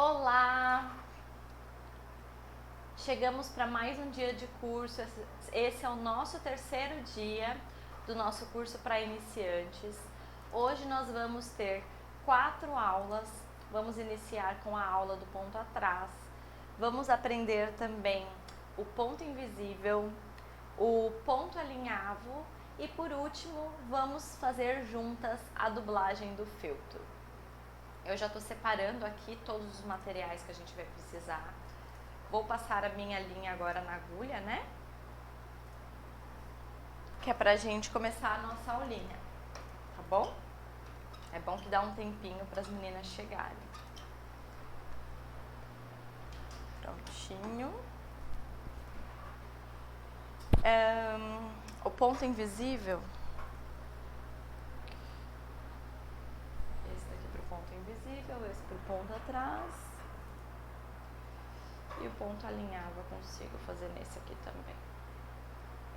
Olá! Chegamos para mais um dia de curso. Esse é o nosso terceiro dia do nosso curso para iniciantes. Hoje nós vamos ter 4 aulas. Vamos iniciar com a aula do ponto atrás. Vamos aprender também o ponto invisível, o ponto alinhavo e por último vamos fazer juntas a dublagem do feltro. Eu já estou separando aqui todos os materiais que a gente vai precisar. Vou passar a minha linha agora na agulha, né? Que é pra gente começar a nossa aulinha, tá bom? É bom que dá um tempinho para as meninas chegarem. Prontinho. O ponto invisível. Esse daqui pro ponto invisível, esse pro ponto atrás. E o ponto alinhavo eu consigo fazer nesse aqui também.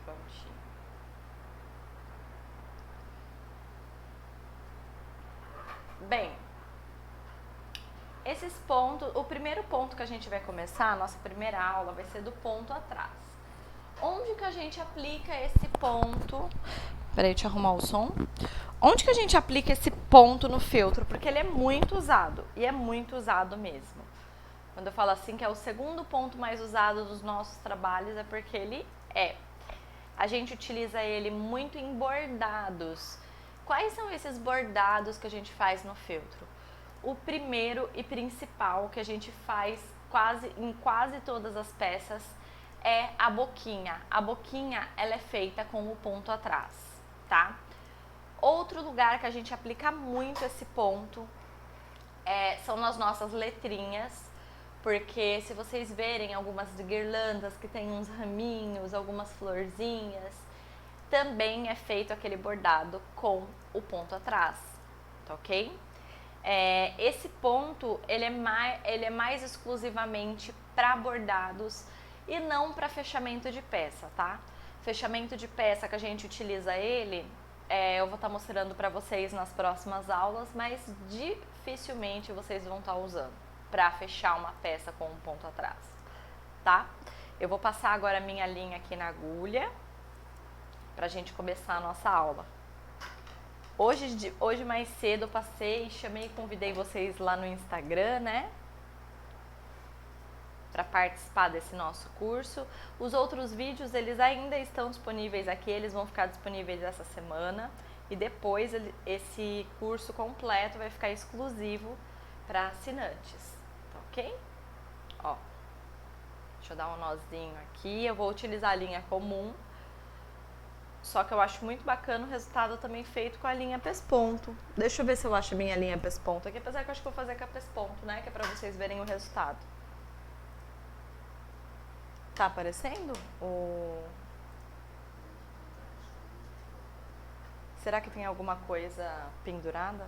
Prontinho. Bem, esses pontos, o primeiro ponto que a gente vai começar, a nossa primeira aula, vai ser do ponto atrás. Onde que a gente aplica esse ponto? Peraí, deixa eu arrumar o som. Onde que a gente aplica esse ponto no feltro? Porque ele é muito usado, e é muito usado mesmo. Quando eu falo assim que é o segundo ponto mais usado dos nossos trabalhos, é porque ele é. A gente utiliza ele muito em bordados. Quais são esses bordados que a gente faz no feltro? O primeiro e principal que a gente faz em quase todas as peças é a boquinha. A boquinha, ela é feita com o ponto atrás, tá? Outro lugar que a gente aplica muito esse ponto são nas nossas letrinhas, porque se vocês verem algumas guirlandas que tem uns raminhos, algumas florzinhas, também é feito aquele bordado com o ponto atrás, tá ok? Esse ponto, ele é mais exclusivamente para bordados e não para fechamento de peça, tá? Fechamento de peça que a gente utiliza ele, eu vou estar mostrando para vocês nas próximas aulas, mas dificilmente vocês vão estar usando para fechar uma peça com um ponto atrás, tá? Eu vou passar agora a minha linha aqui na agulha pra gente começar a nossa aula. Hoje mais cedo eu passei, convidei vocês lá no Instagram, né? Para participar desse nosso curso. Os outros vídeos, eles ainda estão disponíveis aqui, eles vão ficar disponíveis essa semana. E depois esse curso completo vai ficar exclusivo para assinantes, tá ok? Ó, deixa eu dar um nozinho aqui, eu vou utilizar a linha comum. Só que eu acho muito bacana o resultado também feito com a linha pesponto. Deixa eu ver se eu acho a minha linha pesponto aqui, apesar que eu acho que vou fazer com a pesponto, né? Que é pra vocês verem o resultado. Tá aparecendo? Será que tem alguma coisa pendurada?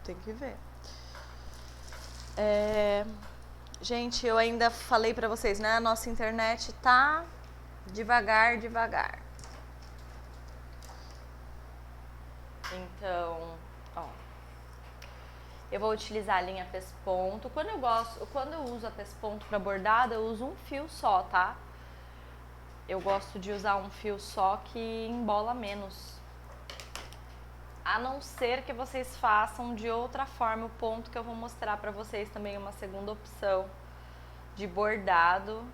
Tem que ver. Gente, eu ainda falei pra vocês, né? A nossa internet tá devagar. Então, ó, eu vou utilizar a linha pesponto. Quando eu uso a pesponto para bordado, eu uso um fio só, tá? Eu gosto de usar um fio só que embola menos. A não ser que vocês façam de outra forma o ponto que eu vou mostrar para vocês também, uma segunda opção de bordado,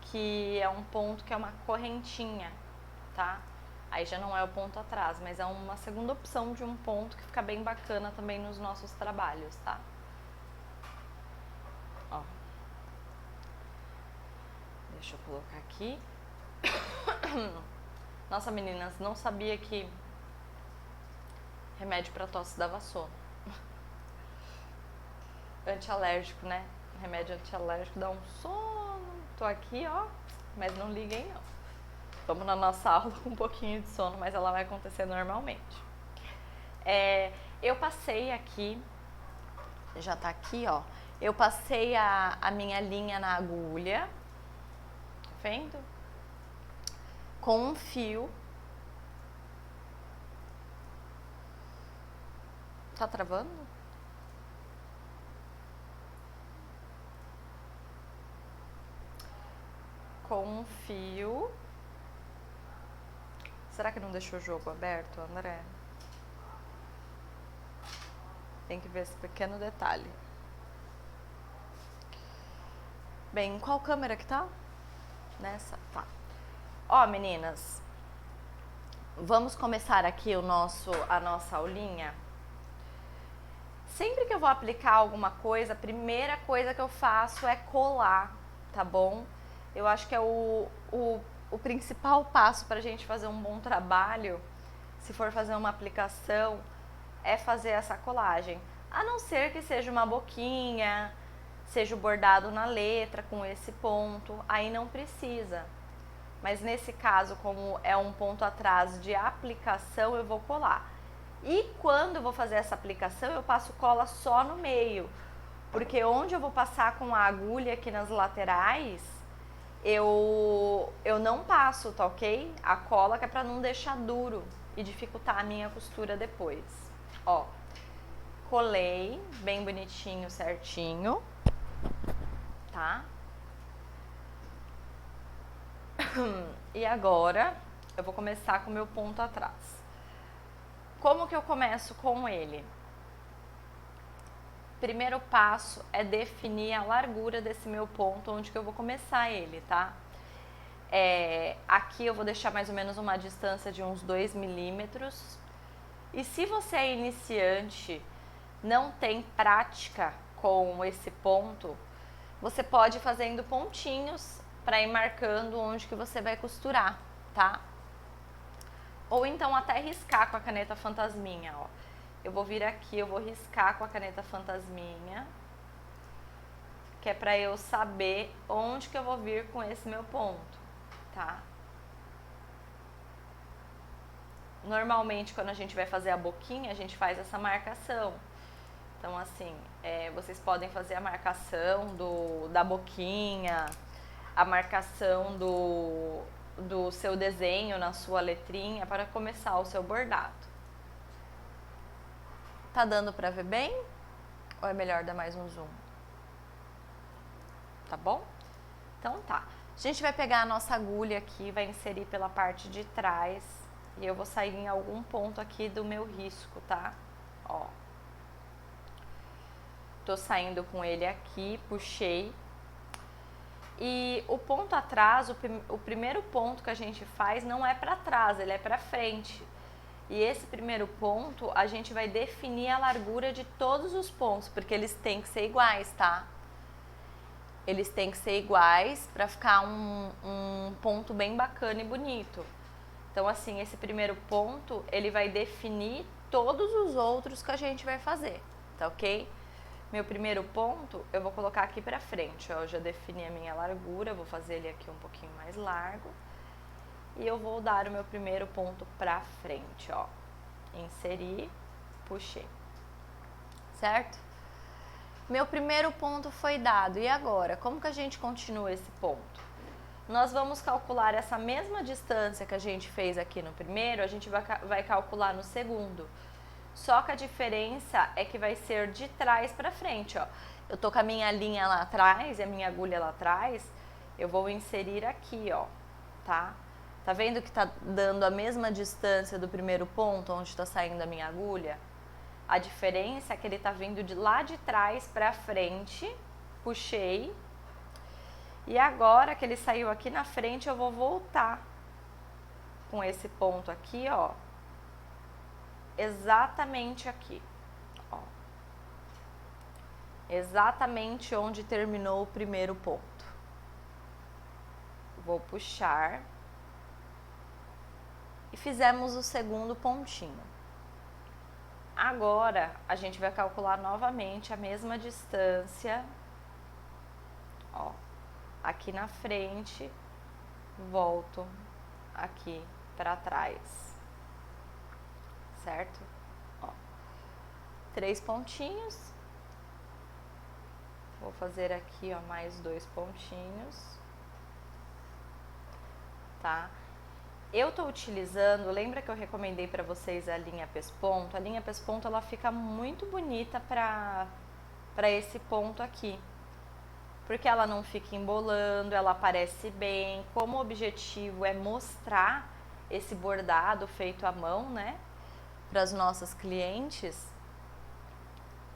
que é um ponto que é uma correntinha, tá? Aí já não é o ponto atrás, mas é uma segunda opção de um ponto que fica bem bacana também nos nossos trabalhos, tá? Ó. Deixa eu colocar aqui. Nossa, meninas, não sabia que remédio pra tosse dava sono. Antialérgico, né? Remédio antialérgico dá um sono. Tô aqui, ó, mas não liguem não. Vamos na nossa aula com um pouquinho de sono, mas ela vai acontecer normalmente. Eu passei aqui, já tá aqui, ó. Eu passei a minha linha na agulha, tá vendo? Com um fio. Tá travando? com um fio. Será que não deixou o jogo aberto, André? Tem que ver esse pequeno detalhe. Bem, qual câmera que tá? Nessa? Tá. Ó, meninas, vamos começar aqui a nossa aulinha. Sempre que eu vou aplicar alguma coisa, a primeira coisa que eu faço é colar, tá bom? Eu acho que é o principal passo para a gente fazer um bom trabalho, se for fazer uma aplicação, é fazer essa colagem. A não ser que seja uma boquinha, seja o bordado na letra com esse ponto, aí não precisa. Mas nesse caso, como é um ponto atrás de aplicação, eu vou colar. E quando eu vou fazer essa aplicação, eu passo cola só no meio. Porque onde eu vou passar com a agulha aqui nas laterais, eu não passo, tá ok? A cola, que é pra não deixar duro e dificultar a minha costura depois. Ó, colei bem bonitinho, certinho, tá? E agora eu vou começar com o meu ponto atrás. Como que eu começo com ele? Primeiro passo é definir a largura desse meu ponto, onde que eu vou começar ele, tá? Aqui eu vou deixar mais ou menos uma distância de uns 2 milímetros. E se você é iniciante, não tem prática com esse ponto, você pode ir fazendo pontinhos para ir marcando onde que você vai costurar, tá? Ou então até riscar com a caneta fantasminha, ó. Eu vou vir aqui, eu vou riscar com a caneta fantasminha, que é pra eu saber onde que eu vou vir com esse meu ponto, tá? Normalmente, quando a gente vai fazer a boquinha, a gente faz essa marcação. Então, assim, vocês podem fazer a marcação da boquinha, a marcação do seu desenho na sua letrinha para começar o seu bordado. Tá dando pra ver bem? Ou é melhor dar mais um zoom? Tá bom? Então tá. A gente vai pegar a nossa agulha aqui, vai inserir pela parte de trás e eu vou sair em algum ponto aqui do meu risco, tá? Ó. Tô saindo com ele aqui, puxei. E o ponto atrás, o primeiro ponto que a gente faz não é para trás, ele é para frente. E esse primeiro ponto, a gente vai definir a largura de todos os pontos, porque eles têm que ser iguais, tá? Eles têm que ser iguais para ficar um ponto bem bacana e bonito. Então, assim, esse primeiro ponto, ele vai definir todos os outros que a gente vai fazer, tá ok? Meu primeiro ponto, eu vou colocar aqui pra frente, ó, eu já defini a minha largura, vou fazer ele aqui um pouquinho mais largo. E eu vou dar o meu primeiro ponto pra frente, ó. Inserir, puxei. Certo? Meu primeiro ponto foi dado. E agora, como que a gente continua esse ponto? Nós vamos calcular essa mesma distância que a gente fez aqui no primeiro, a gente vai calcular no segundo. Só que a diferença é que vai ser de trás pra frente, ó. Eu tô com a minha linha lá atrás e a minha agulha lá atrás, eu vou inserir aqui, ó, tá? Tá vendo que tá dando a mesma distância do primeiro ponto, onde tá saindo a minha agulha? A diferença é que ele tá vindo de lá de trás pra frente, puxei, e agora que ele saiu aqui na frente, eu vou voltar com esse ponto aqui, ó, exatamente aqui, ó, exatamente onde terminou o primeiro ponto. Vou puxar e fizemos o segundo pontinho. Agora a gente vai calcular novamente a mesma distância, ó, aqui na frente, volto aqui para trás, certo? Ó, 3 pontinhos, vou fazer aqui, ó, mais 2 pontinhos, tá? Eu tô utilizando, lembra que eu recomendei para vocês a linha pesponto? A linha pesponto, ela fica muito bonita para esse ponto aqui. porque ela não fica embolando, ela aparece bem. Como o objetivo é mostrar esse bordado feito à mão, né, para as nossas clientes,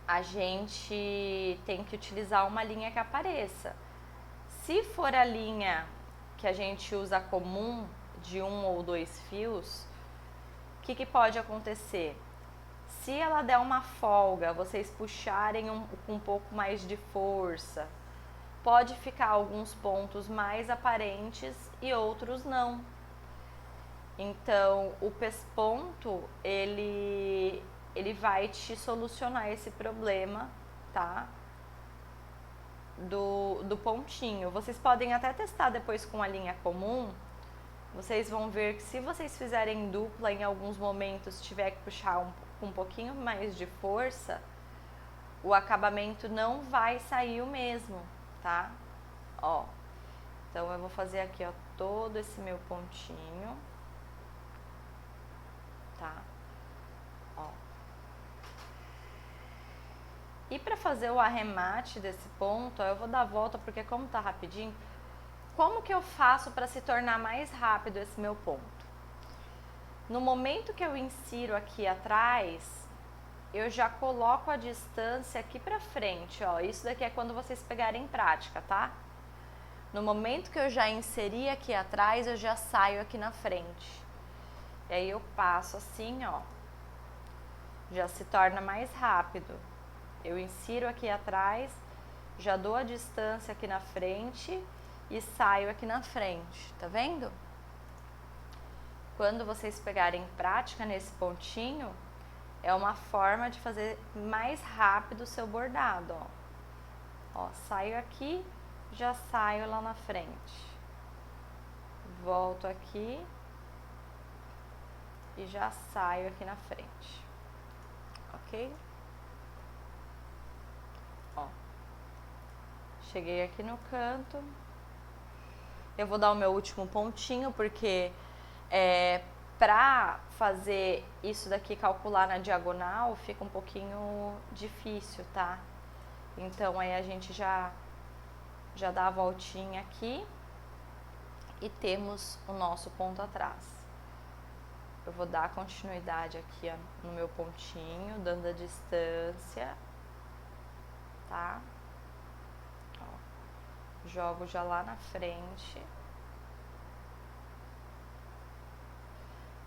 a gente tem que utilizar uma linha que apareça. Se for a linha que a gente usa comum, de 1 ou 2 fios, o que pode acontecer? Se ela der uma folga, vocês puxarem com um pouco mais de força, pode ficar alguns pontos mais aparentes e outros não. Então, o pesponto, ele vai te solucionar esse problema, tá? Do pontinho. Vocês podem até testar depois com a linha comum. Vocês vão ver que se vocês fizerem dupla em alguns momentos, tiver que puxar com um pouquinho mais de força, o acabamento não vai sair o mesmo, tá? Ó, então eu vou fazer aqui, ó, todo esse meu pontinho, tá? Ó. E para fazer o arremate desse ponto, ó, eu vou dar a volta porque como tá rapidinho, como que eu faço para se tornar mais rápido esse meu ponto? No momento que eu insiro aqui atrás, eu já coloco a distância aqui pra frente, ó. Isso daqui é quando vocês pegarem prática, tá? No momento que eu já inseri aqui atrás, eu já saio aqui na frente. E aí eu passo assim, ó. Já se torna mais rápido. Eu insiro aqui atrás, já dou a distância aqui na frente e saio aqui na frente, tá vendo? Quando vocês pegarem prática nesse pontinho, é uma forma de fazer mais rápido o seu bordado, ó. Ó, saio aqui, já saio lá na frente. Volto aqui e já saio aqui na frente. Ok? Ó. Cheguei aqui no canto. Eu vou dar o meu último pontinho, porque pra fazer isso daqui, calcular na diagonal, fica um pouquinho difícil, tá? Então aí a gente já dá a voltinha aqui e temos o nosso ponto atrás. Eu vou dar continuidade aqui, ó, no meu pontinho, dando a distância, tá? Ó, jogo já lá na frente.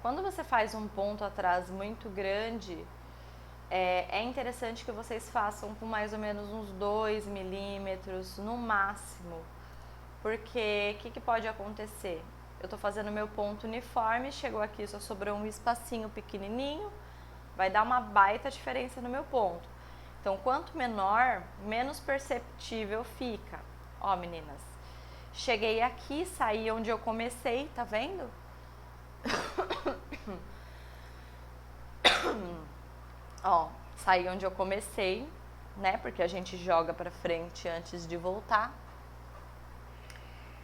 Quando você faz um ponto atrás muito grande, é interessante que vocês façam com mais ou menos uns 2 milímetros no máximo, porque o que pode acontecer? Eu tô fazendo meu ponto uniforme, chegou aqui, só sobrou um espacinho pequenininho, vai dar uma baita diferença no meu ponto. Então, quanto menor, menos perceptível fica. Ó, meninas, cheguei aqui, saí onde eu comecei, tá vendo? Ó, saí onde eu comecei, né? Porque a gente joga pra frente antes de voltar.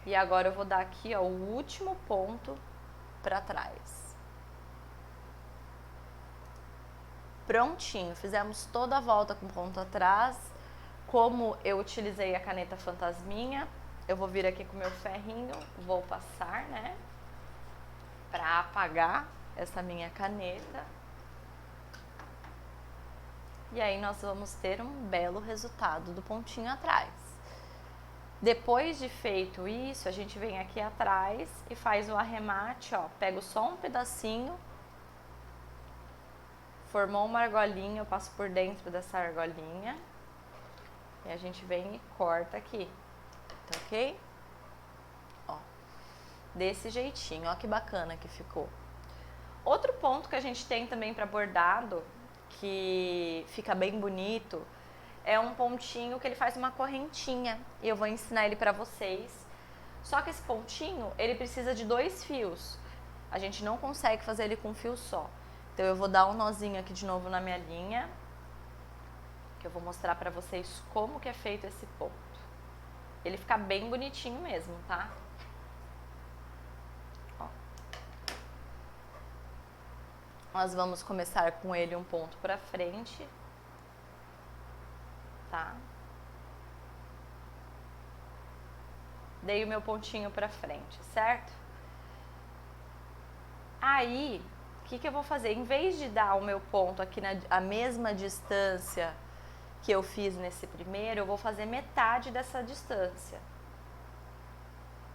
E agora eu vou dar aqui, ó, o último ponto pra trás. Prontinho, fizemos toda a volta com ponto atrás. Como eu utilizei a caneta fantasminha, eu vou vir aqui com o meu ferrinho, vou passar, né? Pra apagar essa minha caneta. E aí nós vamos ter um belo resultado do pontinho atrás. Depois de feito isso, a gente vem aqui atrás e faz o arremate, ó. Pego só um pedacinho, formou uma argolinha, eu passo por dentro dessa argolinha. E a gente vem e corta aqui, tá ok? Ó, desse jeitinho, ó que bacana que ficou. Outro ponto que a gente tem também para bordado, que fica bem bonito, é um pontinho que ele faz uma correntinha. E eu vou ensinar ele pra vocês. Só que esse pontinho, ele precisa de 2 fios. A gente não consegue fazer ele com um fio só. Então eu vou dar um nozinho aqui de novo na minha linha, que eu vou mostrar pra vocês como que é feito esse ponto. Ele fica bem bonitinho mesmo, tá? Ó. Nós vamos começar com ele um ponto pra frente, tá? dei o meu pontinho pra frente, certo? Aí, o que eu vou fazer? Em vez de dar o meu ponto aqui a mesma distância que eu fiz nesse primeiro, eu vou fazer metade dessa distância.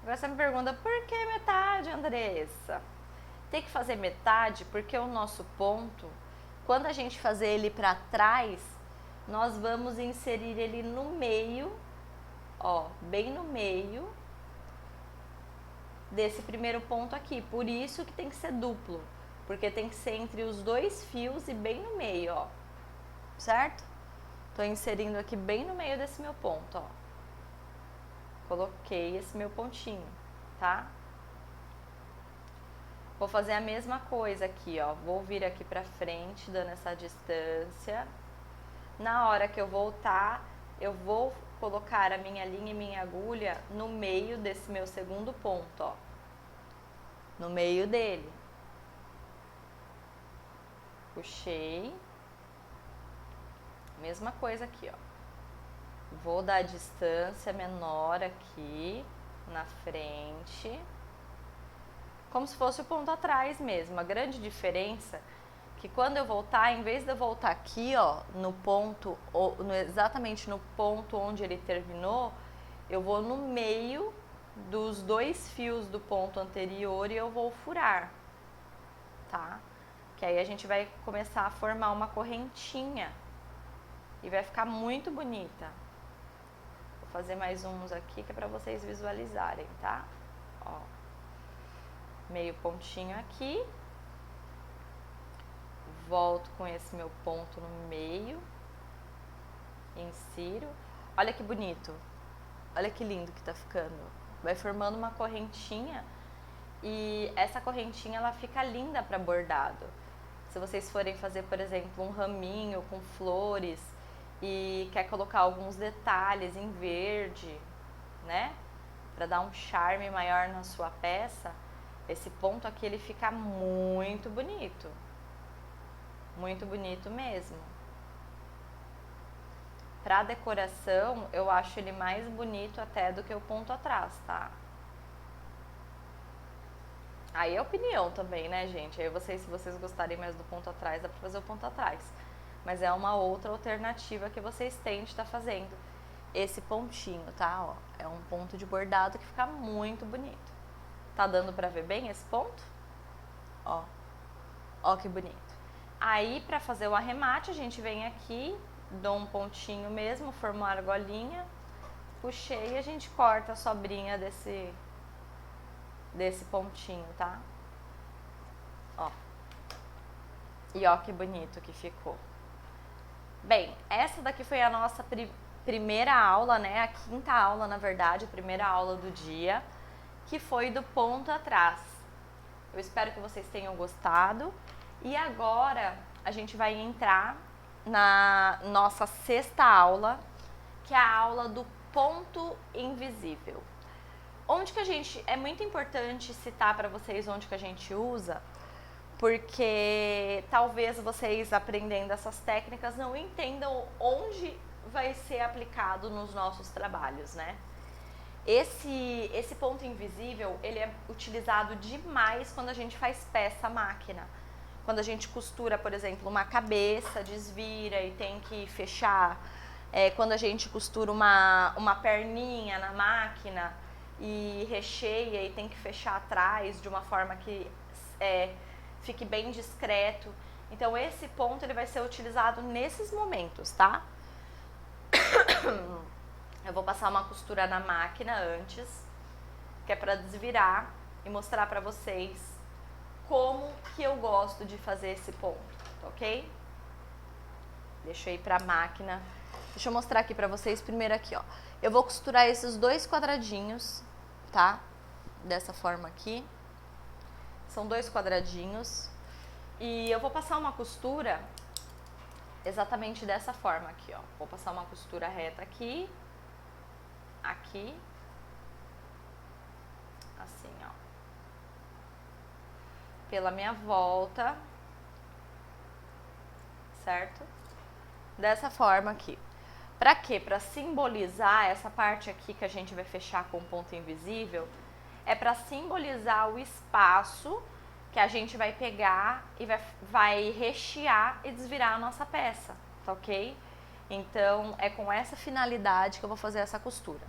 Agora você me pergunta, por que metade, Andressa? Tem que fazer metade porque o nosso ponto, quando a gente fazer ele para trás, nós vamos inserir ele no meio, ó, bem no meio desse primeiro ponto aqui. Por isso que tem que ser duplo, porque tem que ser entre os dois fios e bem no meio, ó, certo? Tô inserindo aqui bem no meio desse meu ponto, ó. Coloquei esse meu pontinho, tá? Vou fazer a mesma coisa aqui, ó. Vou vir aqui pra frente, dando essa distância. Na hora que eu voltar, eu vou colocar a minha linha e minha agulha no meio desse meu segundo ponto, ó. No meio dele. Puxei. Mesma coisa aqui, ó. Vou dar a distância menor aqui na frente, como se fosse o ponto atrás mesmo. A grande diferença é que quando eu voltar, em vez de eu voltar aqui, ó, no ponto, exatamente no ponto onde ele terminou, eu vou no meio dos dois fios do ponto anterior e eu vou furar, tá? Que aí a gente vai começar a formar uma correntinha e vai ficar muito bonita. Fazer mais uns aqui que é para vocês visualizarem, tá? Ó, meio pontinho aqui, volto com esse meu ponto no meio, insiro. Olha que bonito, olha que lindo que tá ficando. Vai formando uma correntinha e essa correntinha ela fica linda para bordado. Se vocês forem fazer, por exemplo, um raminho com flores e quer colocar alguns detalhes em verde, né? Para dar um charme maior na sua peça, esse ponto aqui ele fica muito bonito. Muito bonito mesmo. Para decoração, eu acho ele mais bonito até do que o ponto atrás, tá? Aí é opinião também, né, gente? Aí se vocês gostarem mais do ponto atrás, dá pra fazer o ponto atrás. Mas é uma outra alternativa que vocês têm de estar fazendo esse pontinho, tá? Ó, é um ponto de bordado que fica muito bonito. Tá dando pra ver bem esse ponto? Ó, ó que bonito. Aí, pra fazer o arremate, a gente vem aqui, dou um pontinho mesmo, formo a argolinha, puxei e a gente corta a sobrinha desse pontinho, tá? Ó. E ó que bonito que ficou. Bem, essa daqui foi a nossa primeira aula, né? A quinta aula, na verdade, a primeira aula do dia, que foi do ponto atrás. Eu espero que vocês tenham gostado. E agora a gente vai entrar na nossa sexta aula, que é a aula do ponto invisível. Onde que a gente... É muito importante citar para vocês onde que a gente usa, porque talvez vocês aprendendo essas técnicas não entendam onde vai ser aplicado nos nossos trabalhos, né? Esse ponto invisível, ele é utilizado demais quando a gente faz peça à máquina. Quando a gente costura, por exemplo, uma cabeça, desvira e tem que fechar. Quando a gente costura uma perninha na máquina e recheia e tem que fechar atrás de uma forma que fique bem discreto. Então esse ponto ele vai ser utilizado nesses momentos, tá? Eu vou passar uma costura na máquina antes, que é para desvirar e mostrar para vocês como que eu gosto de fazer esse ponto, ok? Deixa eu ir para a máquina. Deixa eu mostrar aqui para vocês primeiro aqui, ó. Eu vou costurar esses dois quadradinhos, tá? Dessa forma aqui. São dois quadradinhos. E eu vou passar uma costura exatamente dessa forma aqui, ó. Vou passar uma costura reta aqui. Aqui. Assim, ó. Pela minha volta. Certo? Dessa forma aqui. Pra quê? Pra simbolizar essa parte aqui que a gente vai fechar com ponto invisível, é pra simbolizar o espaço que a gente vai pegar e vai rechear e desvirar a nossa peça, tá ok? Então, é com essa finalidade que eu vou fazer essa costura.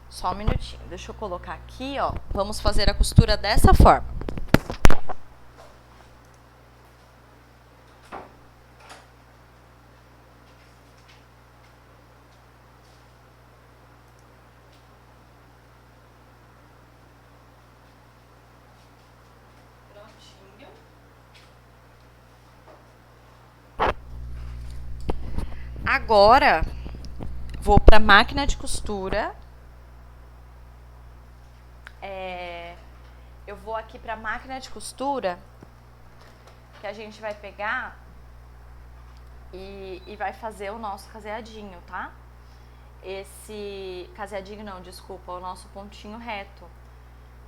Só um minutinho, deixa eu colocar aqui, ó. Vamos fazer a costura dessa forma. Prontinho. Agora, vou para a máquina de costura. Eu vou aqui para a máquina de costura, que a gente vai pegar e vai fazer o nosso caseadinho, tá? Esse caseadinho não, desculpa, o nosso pontinho reto.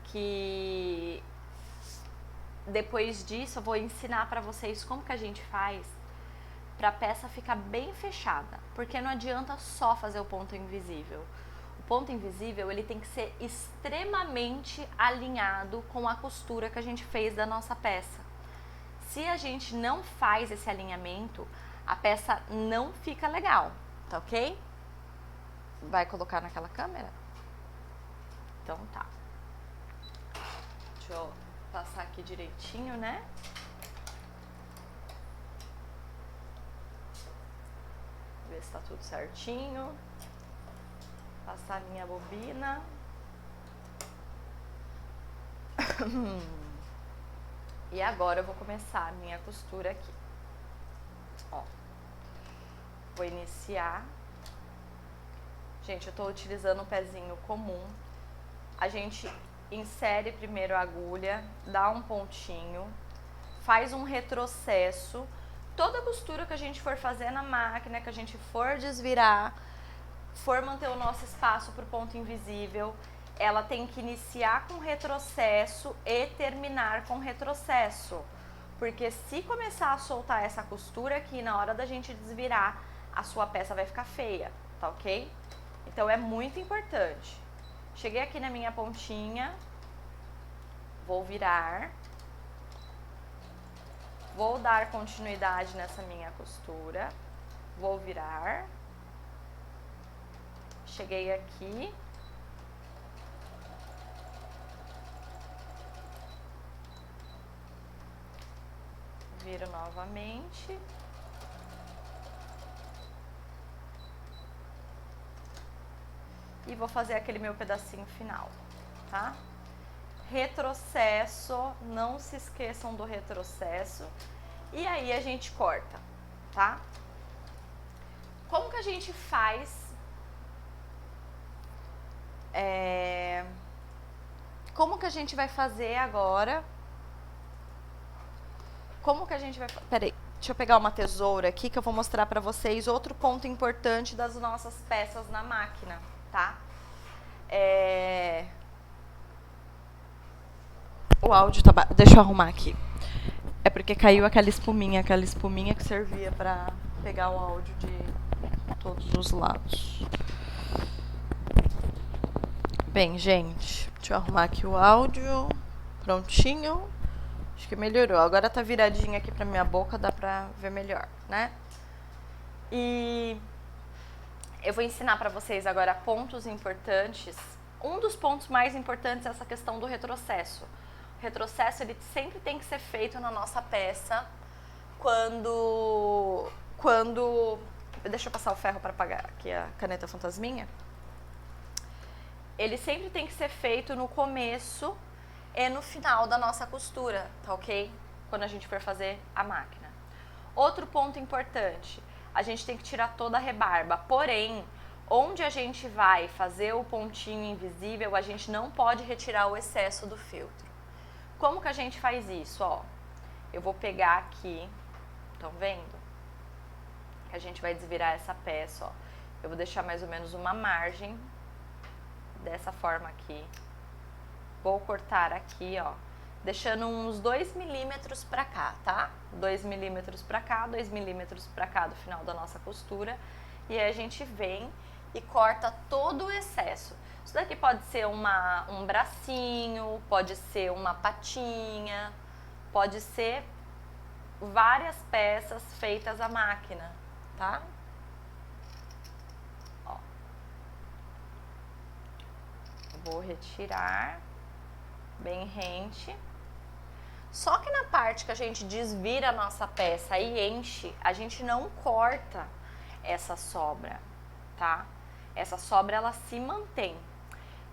Que depois disso eu vou ensinar para vocês como que a gente faz para a peça ficar bem fechada, porque não adianta só fazer o ponto invisível. O ponto invisível, ele tem que ser extremamente alinhado com a costura que a gente fez da nossa peça. Se a gente não faz esse alinhamento, a peça não fica legal, tá ok? Vai colocar naquela câmera? Então tá. Deixa eu passar aqui direitinho, né? Ver se tá tudo certinho. Passar a minha bobina. E agora eu vou começar a minha costura aqui. Ó. Vou iniciar. Gente, eu tô utilizando um pezinho comum. A gente insere primeiro a agulha, dá um pontinho, faz um retrocesso. Toda costura que a gente for fazer na máquina, que a gente for desvirar, for manter o nosso espaço para o ponto invisível, ela tem que iniciar com retrocesso e terminar com retrocesso. Porque se começar a soltar essa costura aqui, na hora da gente desvirar, a sua peça vai ficar feia, tá ok? Então é muito importante. Cheguei aqui na minha pontinha, vou virar, vou dar continuidade nessa minha costura, vou virar, cheguei aqui, viro novamente, e vou fazer aquele meu pedacinho final, tá? Retrocesso, não se esqueçam do retrocesso, e aí a gente corta, tá? Como que a gente faz? Como que a gente vai fazer agora? Como que a gente vai... Peraí, deixa eu pegar uma tesoura aqui que eu vou mostrar pra vocês outro ponto importante das nossas peças na máquina, tá? O áudio tá... Deixa eu arrumar aqui. É porque caiu aquela espuminha que servia pra pegar o áudio de todos os lados. Bem, gente, deixa eu arrumar aqui o áudio. Prontinho. Acho que melhorou. Agora tá viradinho aqui pra minha boca, dá pra ver melhor, né? E eu vou ensinar pra vocês agora pontos importantes. Um dos pontos mais importantes é essa questão do retrocesso. O retrocesso, ele sempre tem que ser feito na nossa peça quando... Deixa eu passar o ferro para apagar aqui a caneta fantasminha. Ele sempre tem que ser feito no começo e no final da nossa costura, tá ok? Quando a gente for fazer a máquina. Outro ponto importante, a gente tem que tirar toda a rebarba, porém, onde a gente vai fazer o pontinho invisível, a gente não pode retirar o excesso do feltro. Como que a gente faz isso? Ó, eu vou pegar aqui, estão vendo? Que a gente vai desvirar essa peça, ó. Eu vou deixar mais ou menos uma margem, dessa forma aqui. Vou cortar aqui, ó. deixando uns 2 milímetros pra cá, tá? 2 milímetros pra cá, 2 milímetros pra cá do final da nossa costura. E aí a gente vem e corta todo o excesso. Isso daqui pode ser um bracinho, pode ser uma patinha, pode ser várias peças feitas à máquina, tá? Ó. Vou retirar bem rente. Só que na parte que a gente desvira a nossa peça e enche, a gente não corta essa sobra, tá? Essa sobra, ela se mantém.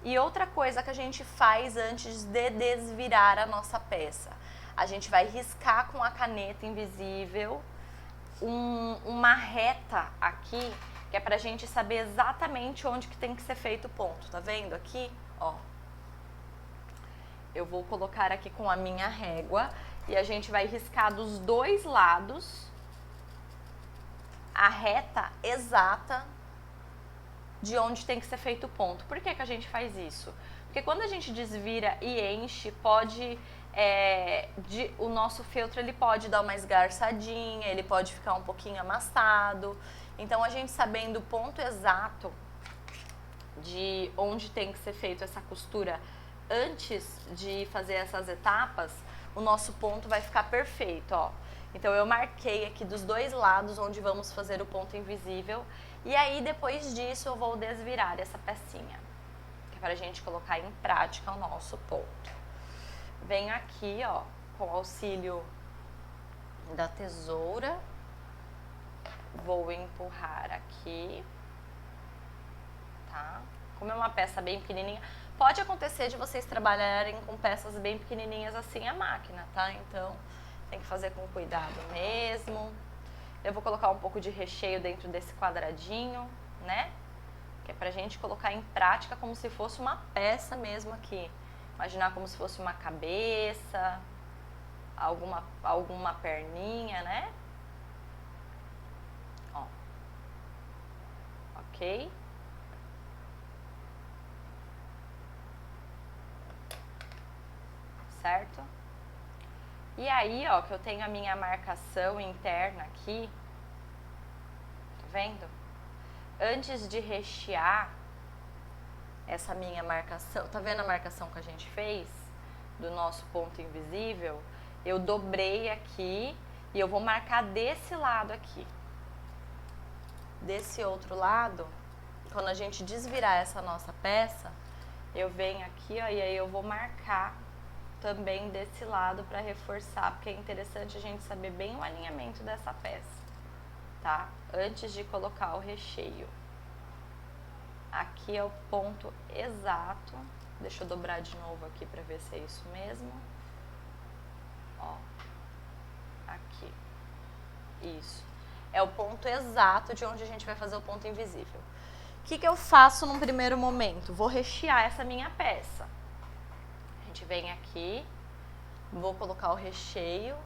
E outra coisa que a gente faz antes de desvirar a nossa peça, a gente vai riscar com a caneta invisível uma reta aqui, que é pra gente saber exatamente onde que tem que ser feito o ponto, tá vendo aqui? Ó. Eu vou colocar aqui com a minha régua e a gente vai riscar dos dois lados a reta exata de onde tem que ser feito o ponto. Por que que a gente faz isso? Porque quando a gente desvira e enche, o nosso feltro ele pode dar uma esgarçadinha, ele pode ficar um pouquinho amassado. Então a gente sabendo o ponto exato de onde tem que ser feito essa costura antes de fazer essas etapas, o nosso ponto vai ficar perfeito, ó. Então eu marquei aqui dos dois lados onde vamos fazer o ponto invisível e aí depois disso eu vou desvirar essa pecinha, que é pra gente colocar em prática o nosso ponto. Venho aqui, ó, com o auxílio da tesoura, vou empurrar aqui, tá? Como é uma peça bem pequenininha, pode acontecer de vocês trabalharem com peças bem pequenininhas assim a máquina, tá? Então tem que fazer com cuidado mesmo. Eu vou colocar um pouco de recheio dentro desse quadradinho, né? Que é pra gente colocar em prática como se fosse uma peça mesmo aqui. Imaginar como se fosse uma cabeça, alguma perninha, né? Ó. Ok? Certo? E aí, ó, que eu tenho a minha marcação interna aqui, tá vendo? Antes de rechear essa minha marcação, tá vendo a marcação que a gente fez do nosso ponto invisível? Eu dobrei aqui e eu vou marcar desse lado aqui. Desse outro lado, quando a gente desvirar essa nossa peça, eu venho aqui, ó, e aí eu vou marcar também desse lado para reforçar, porque é interessante a gente saber bem o alinhamento dessa peça, tá? Antes de colocar o recheio. Aqui é o ponto exato. Deixa eu dobrar de novo aqui para ver se é isso mesmo. Ó. Aqui. Isso. É o ponto exato de onde a gente vai fazer o ponto invisível. O que eu faço num primeiro momento? Vou rechear essa minha peça. A gente vem aqui, vou colocar o recheio.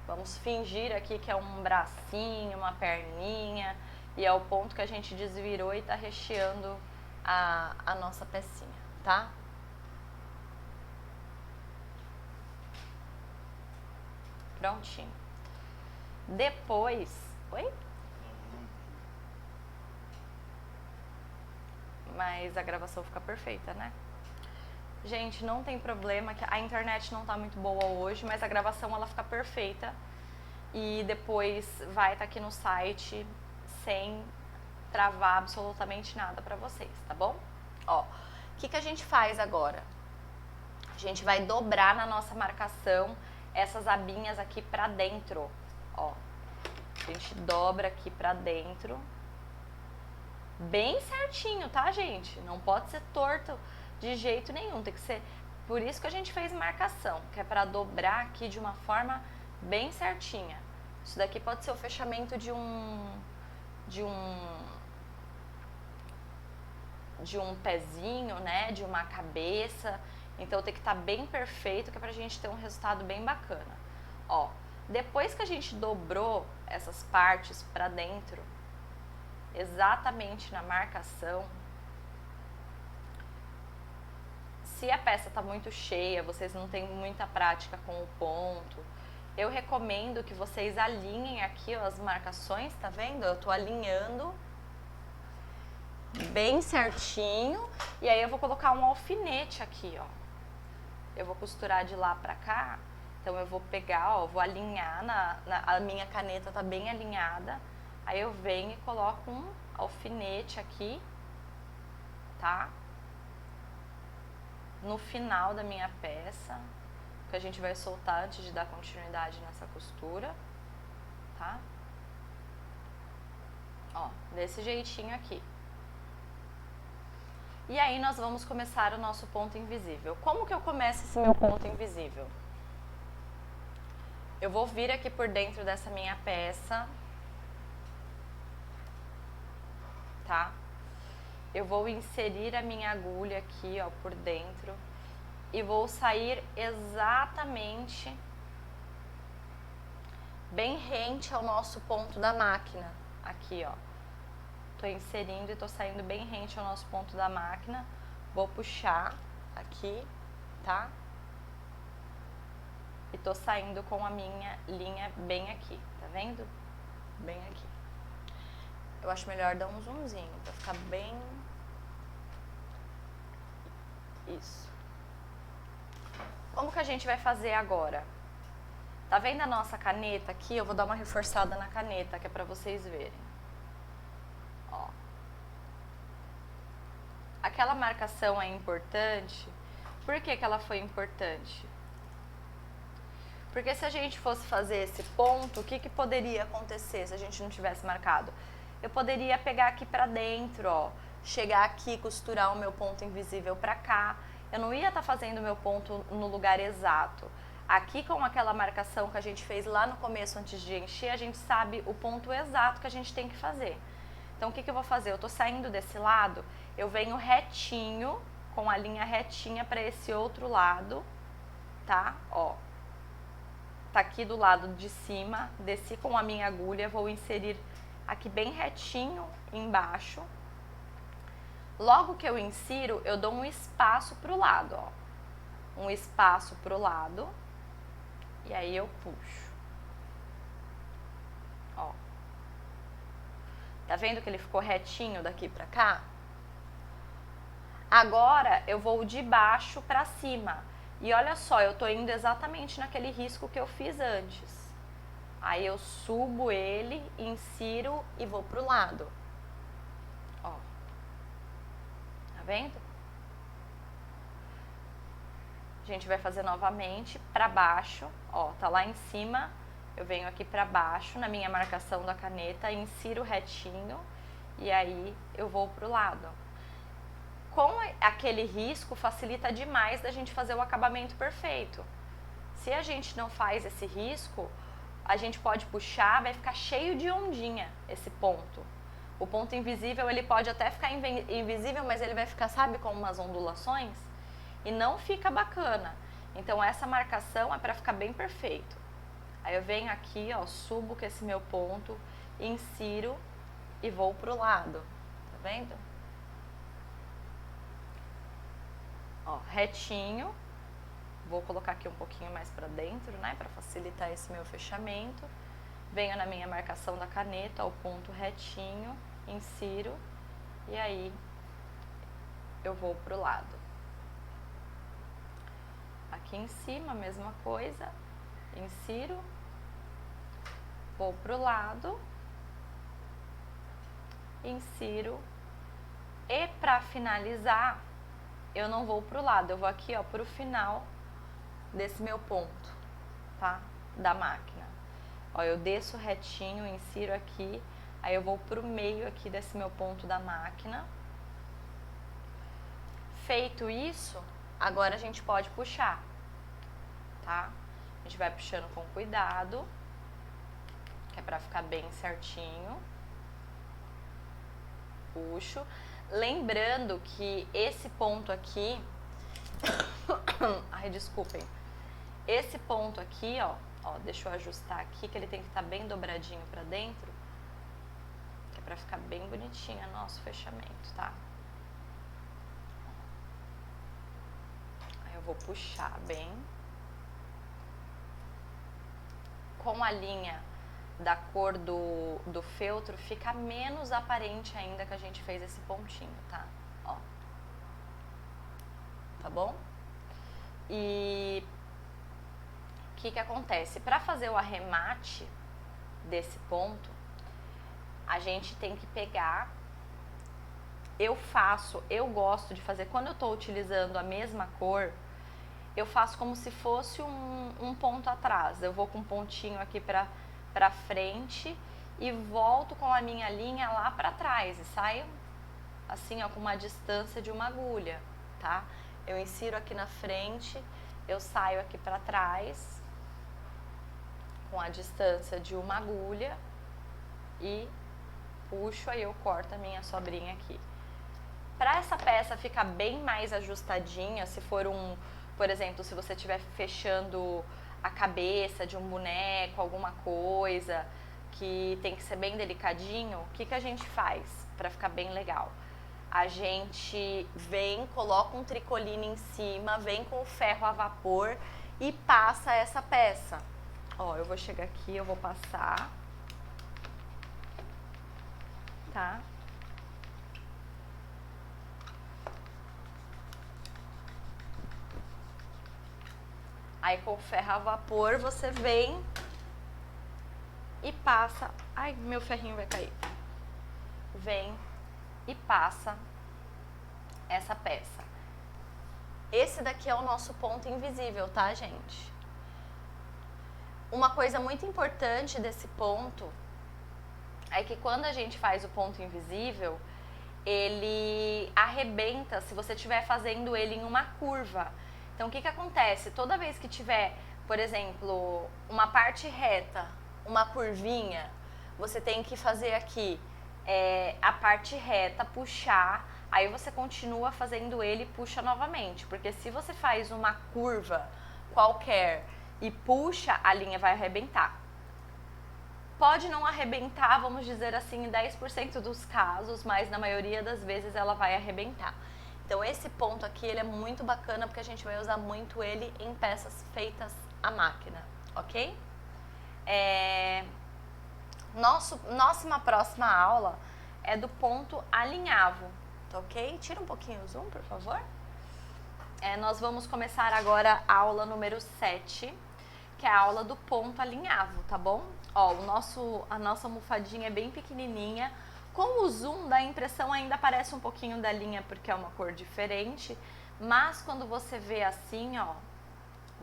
Vamos fingir aqui que é um bracinho, uma perninha, e é o ponto que a gente desvirou e tá recheando a nossa pecinha, tá? Prontinho. Depois... Oi? Mas a gravação fica perfeita, né? Gente, não tem problema, que a internet não tá muito boa hoje, mas a gravação ela fica perfeita. E depois vai estar aqui no site sem travar absolutamente nada pra vocês, tá bom? Ó, o que a gente faz agora? A gente vai dobrar na nossa marcação essas abinhas aqui pra dentro, ó. A gente dobra aqui pra dentro. Bem certinho, tá, gente? Não pode ser torto de jeito nenhum, tem que ser... Por isso que a gente fez marcação, que é pra dobrar aqui de uma forma bem certinha. Isso daqui pode ser o fechamento de um pezinho, né? De uma cabeça. Então tem que estar bem perfeito, que é pra gente ter um resultado bem bacana. Ó, depois que a gente dobrou essas partes pra dentro, exatamente na marcação, Se a peça tá muito cheia, vocês não têm muita prática com o ponto, eu recomendo que vocês alinhem aqui, ó, as marcações, tá vendo? Eu tô alinhando bem certinho, e aí eu vou colocar um alfinete aqui, ó. Eu vou costurar de lá pra cá, então eu vou pegar, ó, vou alinhar, a minha caneta tá bem alinhada, aí eu venho e coloco um alfinete aqui, tá? No final da minha peça, que a gente vai soltar antes de dar continuidade nessa costura, tá? Ó, desse jeitinho aqui. E aí nós vamos começar o nosso ponto invisível. Como que eu começo esse meu ponto invisível? Eu vou vir aqui por dentro dessa minha peça, tá? Eu vou inserir a minha agulha aqui, ó, por dentro e vou sair exatamente bem rente ao nosso ponto da máquina, aqui, ó. Tô inserindo e tô saindo bem rente ao nosso ponto da máquina. Vou puxar aqui, tá? E tô saindo com a minha linha bem aqui, tá vendo? Bem aqui. Eu acho melhor dar um zoomzinho pra ficar bem... Isso. Como que a gente vai fazer agora? Tá vendo a nossa caneta aqui? Eu vou dar uma reforçada na caneta, que é pra vocês verem. Ó. Aquela marcação é importante. Por que que ela foi importante? Porque se a gente fosse fazer esse ponto, o que que poderia acontecer se a gente não tivesse marcado? Eu poderia pegar aqui pra dentro, ó, chegar aqui, costurar o meu ponto invisível pra cá. Eu não ia estar fazendo o meu ponto no lugar exato. Aqui com aquela marcação que a gente fez lá no começo antes de encher, a gente sabe o ponto exato que a gente tem que fazer. Então o que que eu vou fazer? Eu tô saindo desse lado, eu venho retinho, com a linha retinha pra esse outro lado, tá? Ó. Tá aqui do lado de cima, desci com a minha agulha, vou inserir aqui bem retinho embaixo. Logo que eu insiro, eu dou um espaço pro lado, ó. Um espaço pro lado. E aí eu puxo. Ó. Tá vendo que ele ficou retinho daqui pra cá? Agora eu vou de baixo pra cima. E olha só, eu tô indo exatamente naquele risco que eu fiz antes. Aí eu subo ele, insiro e vou pro lado. Ó. Tá vendo? A gente vai fazer novamente pra baixo. Ó, tá lá em cima. Eu venho aqui pra baixo, na minha marcação da caneta, insiro retinho. E aí eu vou pro lado. Com aquele risco, facilita demais da gente fazer o acabamento perfeito. Se a gente não faz esse risco, a gente pode puxar, vai ficar cheio de ondinha esse ponto. O ponto invisível, ele pode até ficar invisível, mas ele vai ficar, sabe, com umas ondulações? E não fica bacana. Então essa marcação é para ficar bem perfeito. Aí eu venho aqui, ó, subo com esse meu ponto, insiro e vou pro lado. Tá vendo? Ó, retinho. Vou colocar aqui um pouquinho mais pra dentro, né, pra facilitar esse meu fechamento. Venho na minha marcação da caneta, ao ponto retinho, insiro e aí eu vou pro lado. Aqui em cima, a mesma coisa, insiro, vou pro lado, insiro e pra finalizar, eu não vou pro lado, eu vou aqui, ó, pro final desse meu ponto, tá? Da máquina. Ó, eu desço retinho, insiro aqui, aí eu vou pro meio aqui desse meu ponto da máquina. Feito isso, agora a gente pode puxar, tá? A gente vai puxando com cuidado, que é pra ficar bem certinho. Puxo. Lembrando que esse ponto aqui... Ai, desculpem. Esse ponto aqui, ó, deixa eu ajustar aqui, que ele tem que estar bem dobradinho pra dentro, que é pra ficar bem bonitinho o nosso fechamento, tá? vou puxar bem. Com a linha da cor do feltro, fica menos aparente ainda que a gente fez esse pontinho, tá? Ó. Tá bom? E o que acontece? Para fazer o arremate desse ponto, a gente tem que pegar... Eu gosto de fazer, quando eu tô utilizando a mesma cor, eu faço como se fosse um ponto atrás. Eu vou com um pontinho aqui pra frente e volto com a minha linha lá pra trás. E saio assim, ó, com uma distância de uma agulha, tá? Eu insiro aqui na frente, eu saio aqui pra trás com a distância de uma agulha e puxo, aí eu corto a minha sobrinha aqui. Para essa peça ficar bem mais ajustadinha, se for por exemplo, se você estiver fechando a cabeça de um boneco, alguma coisa que tem que ser bem delicadinho, o que a gente faz para ficar bem legal? A gente vem, coloca um tricoline em cima, vem com o ferro a vapor e passa essa peça. Ó, eu vou chegar aqui, eu vou passar, tá? Aí com o ferro a vapor você vem e passa... Ai, meu ferrinho vai cair. Vem e passa essa peça. Esse daqui é o nosso ponto invisível, tá, gente? Uma coisa muito importante desse ponto é que quando a gente faz o ponto invisível, ele arrebenta se você estiver fazendo ele em uma curva. Então, o que acontece? Toda vez que tiver, por exemplo, uma parte reta, uma curvinha, você tem que fazer aqui a parte reta, puxar, aí você continua fazendo ele e puxa novamente. Porque se você faz uma curva qualquer e puxa, a linha vai arrebentar. Pode não arrebentar, vamos dizer assim, em 10% dos casos, mas na maioria das vezes ela vai arrebentar. Então esse ponto aqui, ele é muito bacana porque a gente vai usar muito ele em peças feitas à máquina, ok? Nossa próxima aula é do ponto alinhavo, tá ok? Tira um pouquinho o zoom, por favor. Nós vamos começar agora a aula número 7, que é a aula do ponto alinhavo, tá bom? Ó, a nossa almofadinha é bem pequenininha. Com o zoom, dá a impressão, ainda aparece um pouquinho da linha porque é uma cor diferente, mas quando você vê assim, ó,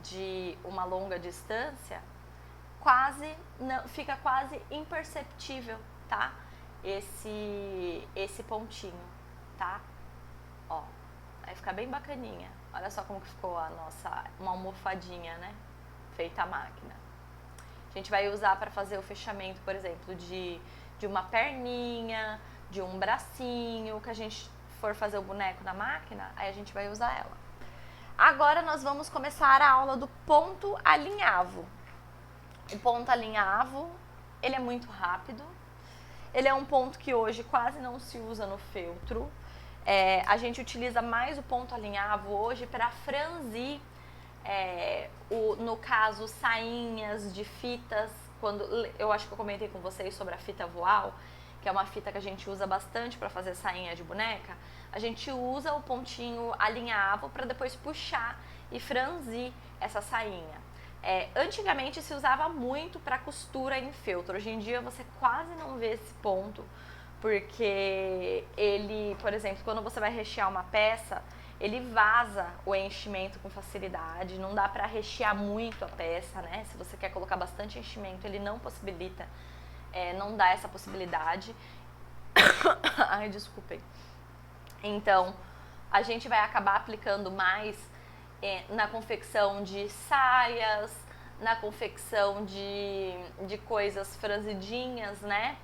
de uma longa distância, fica quase imperceptível, tá? Esse pontinho, tá? Ó, vai ficar bem bacaninha. Olha só como que ficou uma almofadinha, né? Feita à máquina. A gente vai usar para fazer o fechamento, por exemplo, de uma perninha, de um bracinho, que a gente for fazer o boneco na máquina, aí a gente vai usar ela. Agora nós vamos começar a aula do ponto alinhavo. O ponto alinhavo, ele é muito rápido. Ele é um ponto que hoje quase não se usa no feltro. A gente utiliza mais o ponto alinhavo hoje para franzir, no caso, sainhas de fitas. Eu acho que eu comentei com vocês sobre a fita voal, que é uma fita que a gente usa bastante para fazer sainha de boneca. A gente usa o pontinho alinhavo para depois puxar e franzir essa sainha. Antigamente se usava muito para costura em feltro. Hoje em dia você quase não vê esse ponto, porque ele, por exemplo, quando você vai rechear uma peça, ele vaza o enchimento com facilidade, não dá para rechear muito a peça, né? Se você quer colocar bastante enchimento, ele não possibilita, não dá essa possibilidade. Ai, desculpem. Então, a gente vai acabar aplicando mais na confecção de saias, na confecção de coisas franzidinhas, né?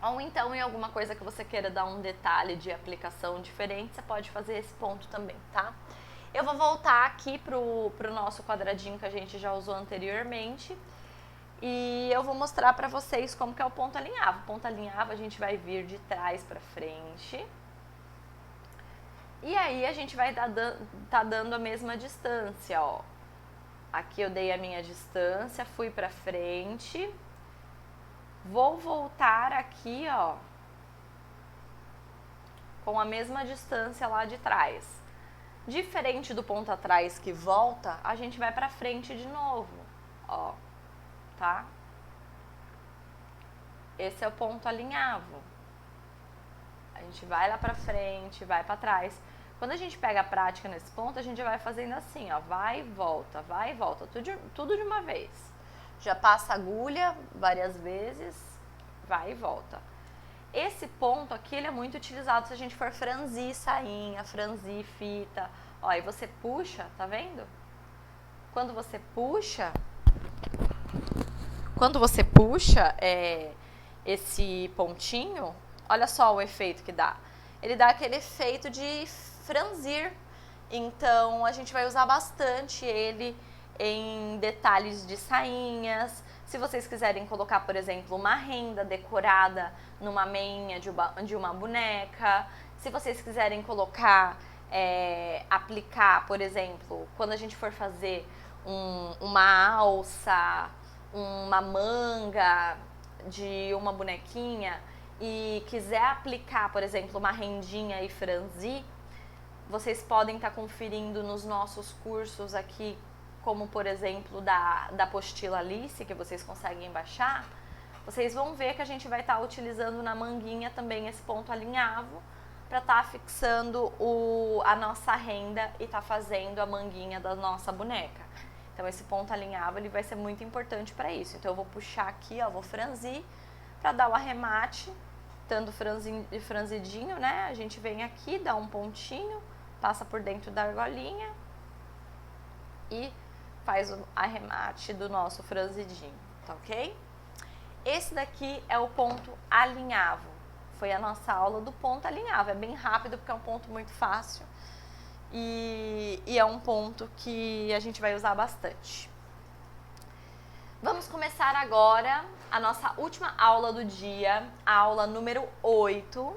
Ou então em alguma coisa que você queira dar um detalhe de aplicação diferente, você pode fazer esse ponto também, tá? Eu vou voltar aqui pro nosso quadradinho que a gente já usou anteriormente e eu vou mostrar pra vocês como que é o ponto alinhavo. O ponto alinhavo a gente vai vir de trás pra frente E aí a gente vai tá dando a mesma distância, ó. Aqui eu dei a minha distância, fui pra frente. Vou voltar aqui, ó, com a mesma distância lá de trás. Diferente do ponto atrás que volta, a gente vai pra frente de novo, ó, tá? Esse é o ponto alinhavo. A gente vai lá pra frente, vai pra trás. Quando a gente pega a prática nesse ponto, a gente vai fazendo assim, ó, vai e volta, tudo de uma vez. Já passa a agulha várias vezes, vai e volta. Esse ponto aqui, ele é muito utilizado se a gente for franzir sainha, franzir fita. Ó, aí você puxa, tá vendo? Quando você puxa esse pontinho, olha só o efeito que dá. Ele dá aquele efeito de franzir. Então, a gente vai usar bastante ele em detalhes de sainhas. Se vocês quiserem colocar, por exemplo, uma renda decorada numa meinha de uma boneca. Se vocês quiserem colocar, aplicar, por exemplo, quando a gente for fazer uma alça, uma manga de uma bonequinha e quiser aplicar, por exemplo, uma rendinha e franzir, vocês podem estar conferindo nos nossos cursos aqui, como por exemplo da apostila Alice, que vocês conseguem baixar. Vocês vão ver que a gente vai estar utilizando na manguinha também esse ponto alinhavo para estar fixando a nossa renda e estar fazendo a manguinha da nossa boneca. Então esse ponto alinhavo ele vai ser muito importante para isso. Então eu vou puxar aqui, ó, vou franzir para dar o arremate, estando franzidinho, né? A gente vem aqui, dá um pontinho, passa por dentro da argolinha e faz o arremate do nosso franzidinho, tá ok? Esse daqui é o ponto alinhavo. Foi a nossa aula do ponto alinhavo. É bem rápido porque é um ponto muito fácil e é um ponto que a gente vai usar bastante. Vamos começar agora a nossa última aula do dia, a aula número 8,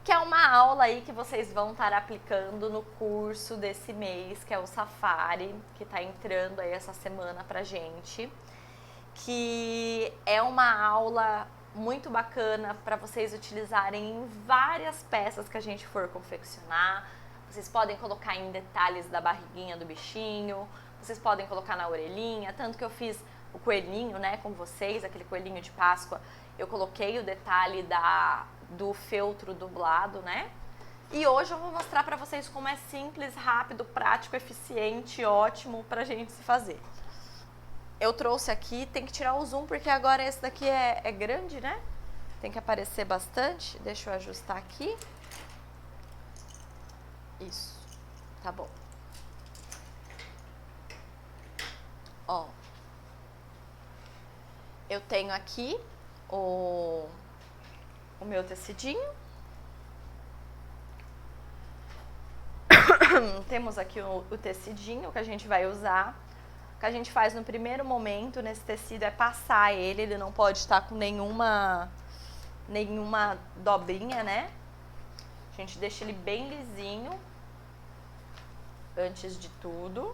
que é uma aula aí que vocês vão estar aplicando no curso desse mês, que é o Safari, que está entrando aí essa semana pra gente, que é uma aula muito bacana para vocês utilizarem em várias peças que a gente for confeccionar. Vocês podem colocar em detalhes da barriguinha do bichinho, vocês podem colocar na orelhinha, tanto que eu fiz o coelhinho, né, com vocês, aquele coelhinho de Páscoa, eu coloquei o detalhe do feltro dublado, né? E hoje eu vou mostrar para vocês como é simples, rápido, prático, eficiente, ótimo pra gente se fazer. Eu trouxe aqui, tem que tirar o zoom porque agora esse daqui é grande, né? Tem que aparecer bastante. Deixa eu ajustar aqui. Isso, tá bom. Ó, eu tenho aqui o meu tecidinho. Temos aqui o tecidinho que a gente vai usar. O que a gente faz no primeiro momento nesse tecido é passar ele não pode estar com nenhuma dobrinha, né? A gente deixa ele bem lisinho antes de tudo,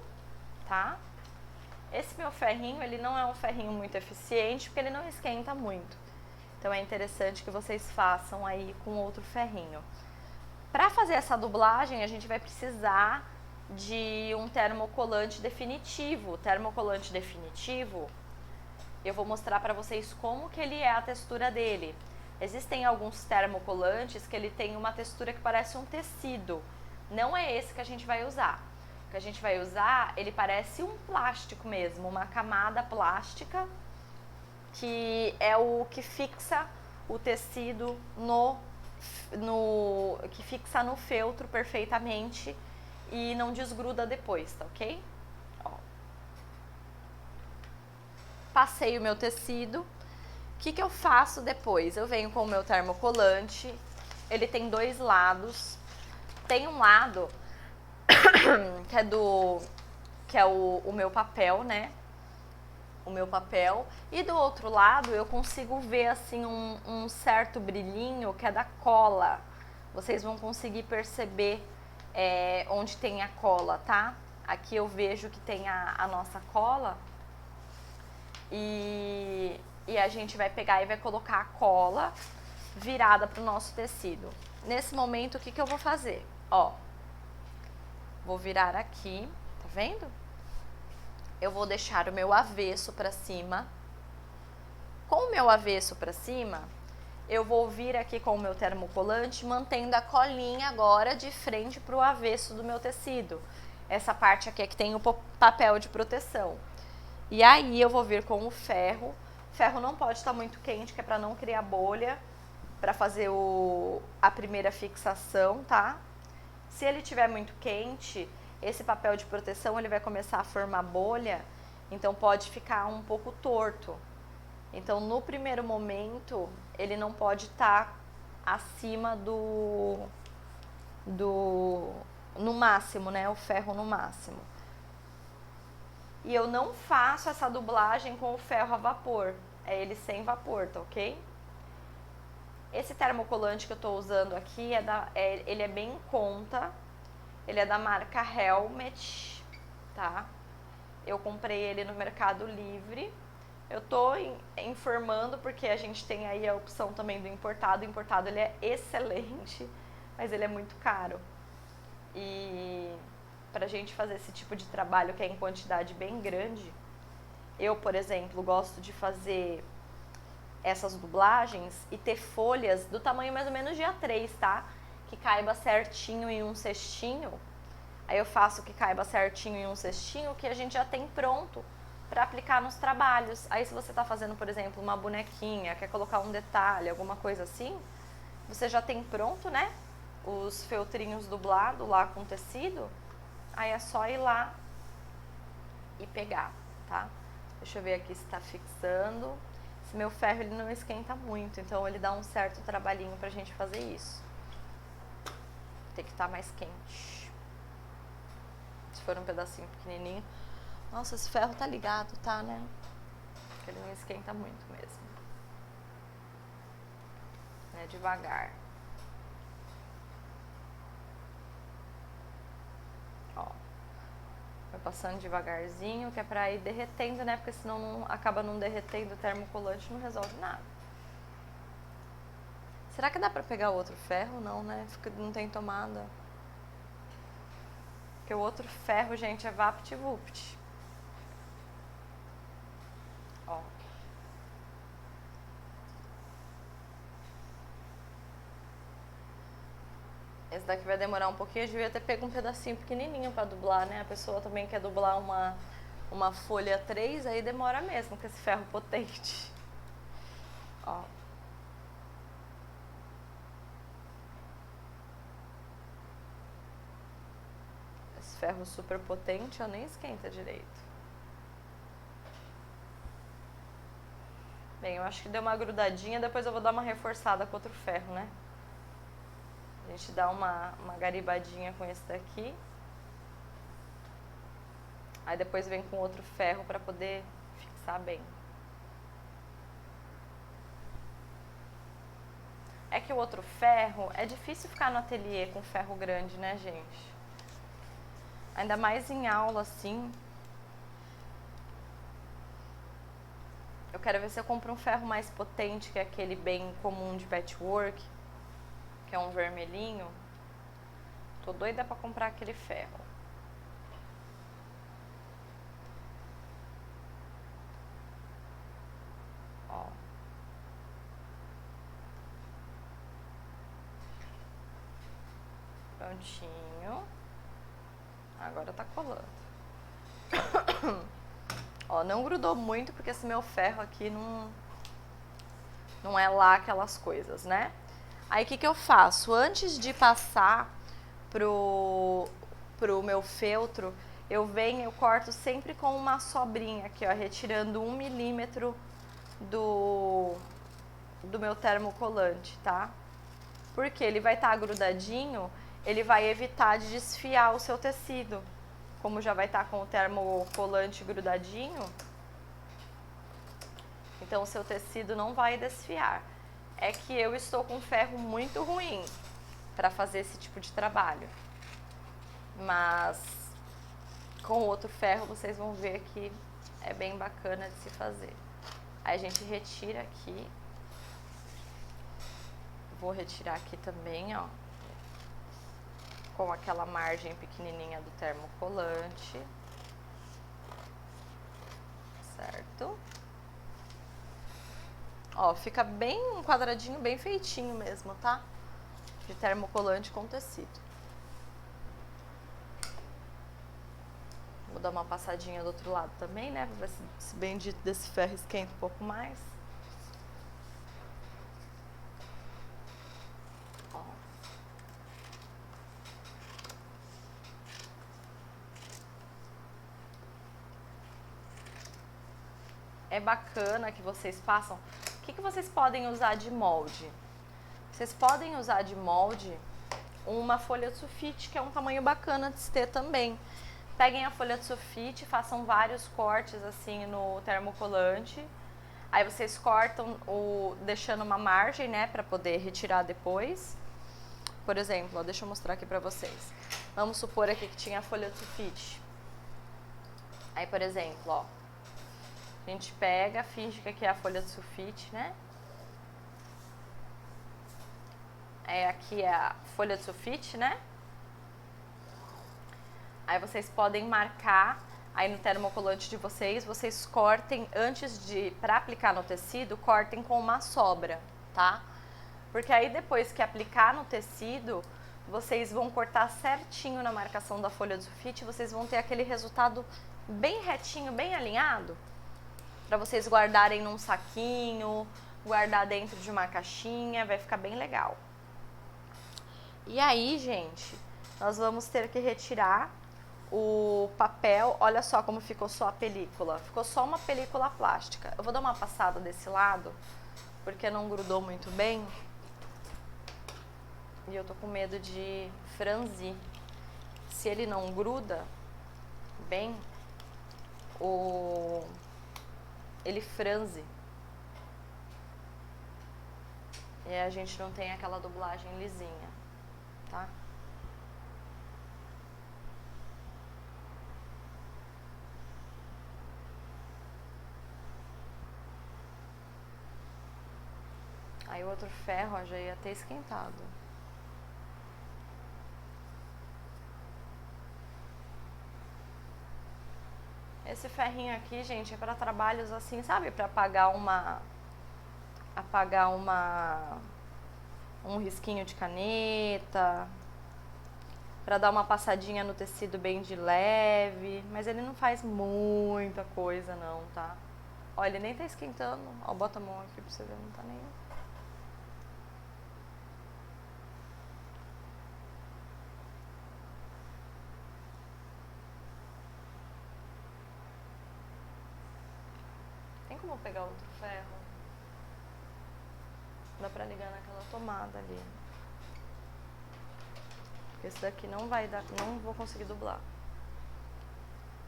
tá? Esse meu ferrinho, ele não é um ferrinho muito eficiente porque ele não esquenta muito. Então é interessante que vocês façam aí com outro ferrinho. Para fazer essa dublagem, a gente vai precisar de um termocolante definitivo. O termocolante definitivo, eu vou mostrar para vocês como que ele é a textura dele. Existem alguns termocolantes que ele tem uma textura que parece um tecido. Não é esse que a gente vai usar. O que a gente vai usar, ele parece um plástico mesmo, uma camada plástica, que é o que fixa o tecido que fixa no feltro perfeitamente e não desgruda depois, tá ok? Ó. Passei o meu tecido. O que eu faço depois? Eu venho com o meu termocolante, ele tem dois lados. Tem um lado que é o meu papel, né? O meu papel. E do outro lado eu consigo ver assim um certo brilhinho que é da cola. Vocês vão conseguir perceber onde tem a cola, tá? Aqui eu vejo que tem a nossa cola e a gente vai pegar e vai colocar a cola virada pro nosso tecido. Nesse momento, o que eu vou fazer? Ó, vou virar aqui, tá vendo? Eu vou deixar o meu avesso pra cima. Com o meu avesso pra cima, eu vou vir aqui com o meu termocolante, mantendo a colinha agora de frente pro avesso do meu tecido. Essa parte aqui é que tem o papel de proteção. E aí eu vou vir com o ferro. O ferro não pode estar muito quente, que é para não criar bolha, para fazer a primeira fixação, tá? Se ele estiver muito quente, esse papel de proteção ele vai começar a formar bolha, então pode ficar um pouco torto. Então no primeiro momento ele não pode estar acima no máximo, né? O ferro no máximo. E eu não faço essa dublagem com o ferro a vapor, é ele sem vapor, tá ok? Esse termocolante que eu tô usando aqui, ele é bem em conta, ele é da marca Helmet, tá? Eu comprei ele no Mercado Livre. Eu tô informando porque a gente tem aí a opção também do importado. O importado ele é excelente, mas ele é muito caro. E pra gente fazer esse tipo de trabalho que é em quantidade bem grande, eu, por exemplo, gosto de fazer essas dublagens e ter folhas do tamanho mais ou menos de A3, tá? Que caiba certinho em um cestinho. Aí eu faço que caiba certinho em um cestinho que a gente já tem pronto para aplicar nos trabalhos. Aí se você tá fazendo, por exemplo, uma bonequinha, quer colocar um detalhe, alguma coisa assim, você já tem pronto, né? Os feltrinhos dublados lá com tecido. Aí é só ir lá e pegar, tá? Deixa eu ver aqui se tá fixando. Esse meu ferro ele não esquenta muito, então ele dá um certo trabalhinho pra gente fazer isso. Tem que estar mais quente. Se for um pedacinho pequenininho. Nossa, esse ferro tá ligado, tá, né? Porque ele não esquenta muito mesmo. É devagar. Ó. Vai passando devagarzinho, que é pra ir derretendo, né? Porque senão acaba não derretendo o termocolante, não resolve nada. Será que dá pra pegar outro ferro? Não, né? Não tem tomada. Porque o outro ferro, gente, é VaptVupt. Ó. Esse daqui vai demorar um pouquinho. Eu devia ter pego um pedacinho pequenininho pra dublar, né? A pessoa também quer dublar uma folha 3, aí demora mesmo com esse ferro potente. Ó. Esse ferro super potente, ó, nem esquenta direito. Bem, eu acho que deu uma grudadinha, depois eu vou dar uma reforçada com outro ferro, né? A gente dá uma garibadinha com esse daqui. Aí depois vem com outro ferro pra poder fixar bem. É que o outro ferro, é difícil ficar no ateliê com ferro grande, né, gente? Ainda mais em aula, assim. Eu quero ver se eu compro um ferro mais potente, que é aquele bem comum de patchwork, que é um vermelhinho. Tô doida pra comprar aquele ferro. Ó. Prontinho. Agora tá colando. Ó, não grudou muito, porque esse meu ferro aqui não é lá aquelas coisas, né? Aí o que eu faço? Antes de passar pro meu feltro, eu corto sempre com uma sobrinha aqui, ó, retirando 1 milímetro do meu termocolante, tá? Porque ele vai estar grudadinho, ele vai evitar de desfiar o seu tecido. Como já vai estar com o termocolante grudadinho, então o seu tecido não vai desfiar. É que eu estou com ferro muito ruim para fazer esse tipo de trabalho. Mas com o outro ferro vocês vão ver que é bem bacana de se fazer. Aí a gente retira aqui. Vou retirar aqui também, ó, com aquela margem pequenininha do termocolante, certo? Ó, fica bem um quadradinho bem feitinho mesmo, tá? De termocolante com tecido. Vou dar uma passadinha do outro lado também, né? Pra ver se esse bendito desse ferro esquenta um pouco mais. Ó. É bacana que vocês façam. O que vocês podem usar de molde? Vocês podem usar de molde uma folha de sulfite, que é um tamanho bacana de se ter também. Peguem a folha de sulfite, façam vários cortes assim no termocolante. Aí vocês cortam deixando uma margem, né, para poder retirar depois. Por exemplo, ó, deixa eu mostrar aqui para vocês. Vamos supor aqui que tinha a folha de sulfite. Aí, por exemplo, ó, a gente pega, finge que aqui é a folha de sulfite, né? Aqui é a folha de sulfite, né? Aí vocês podem marcar aí no termocolante de vocês, vocês cortem antes de, para aplicar no tecido, cortem com uma sobra, tá? Porque aí depois que aplicar no tecido, vocês vão cortar certinho na marcação da folha de sulfite, vocês vão ter aquele resultado bem retinho, bem alinhado, para vocês guardarem num saquinho, guardar dentro de uma caixinha, vai ficar bem legal. E aí, gente, nós vamos ter que retirar o papel. Olha só como ficou só a película. Ficou só uma película plástica. Eu vou dar uma passada desse lado, porque não grudou muito bem. E eu tô com medo de franzir. Se ele não gruda bem, ele franze. E a gente não tem aquela dublagem lisinha, tá? Aí o outro ferro ó, já ia ter esquentado. Esse ferrinho aqui, gente, é para trabalhos assim, sabe? Para apagar um risquinho de caneta, para dar uma passadinha no tecido bem de leve, mas ele não faz muita coisa não, tá? Olha, ele nem tá esquentando. Ó, bota a mão aqui pra você ver, não tá nem... Tem como pegar outro ferro? Dá pra ligar naquela tomada ali. Porque esse daqui não vai dar, não vou conseguir dublar.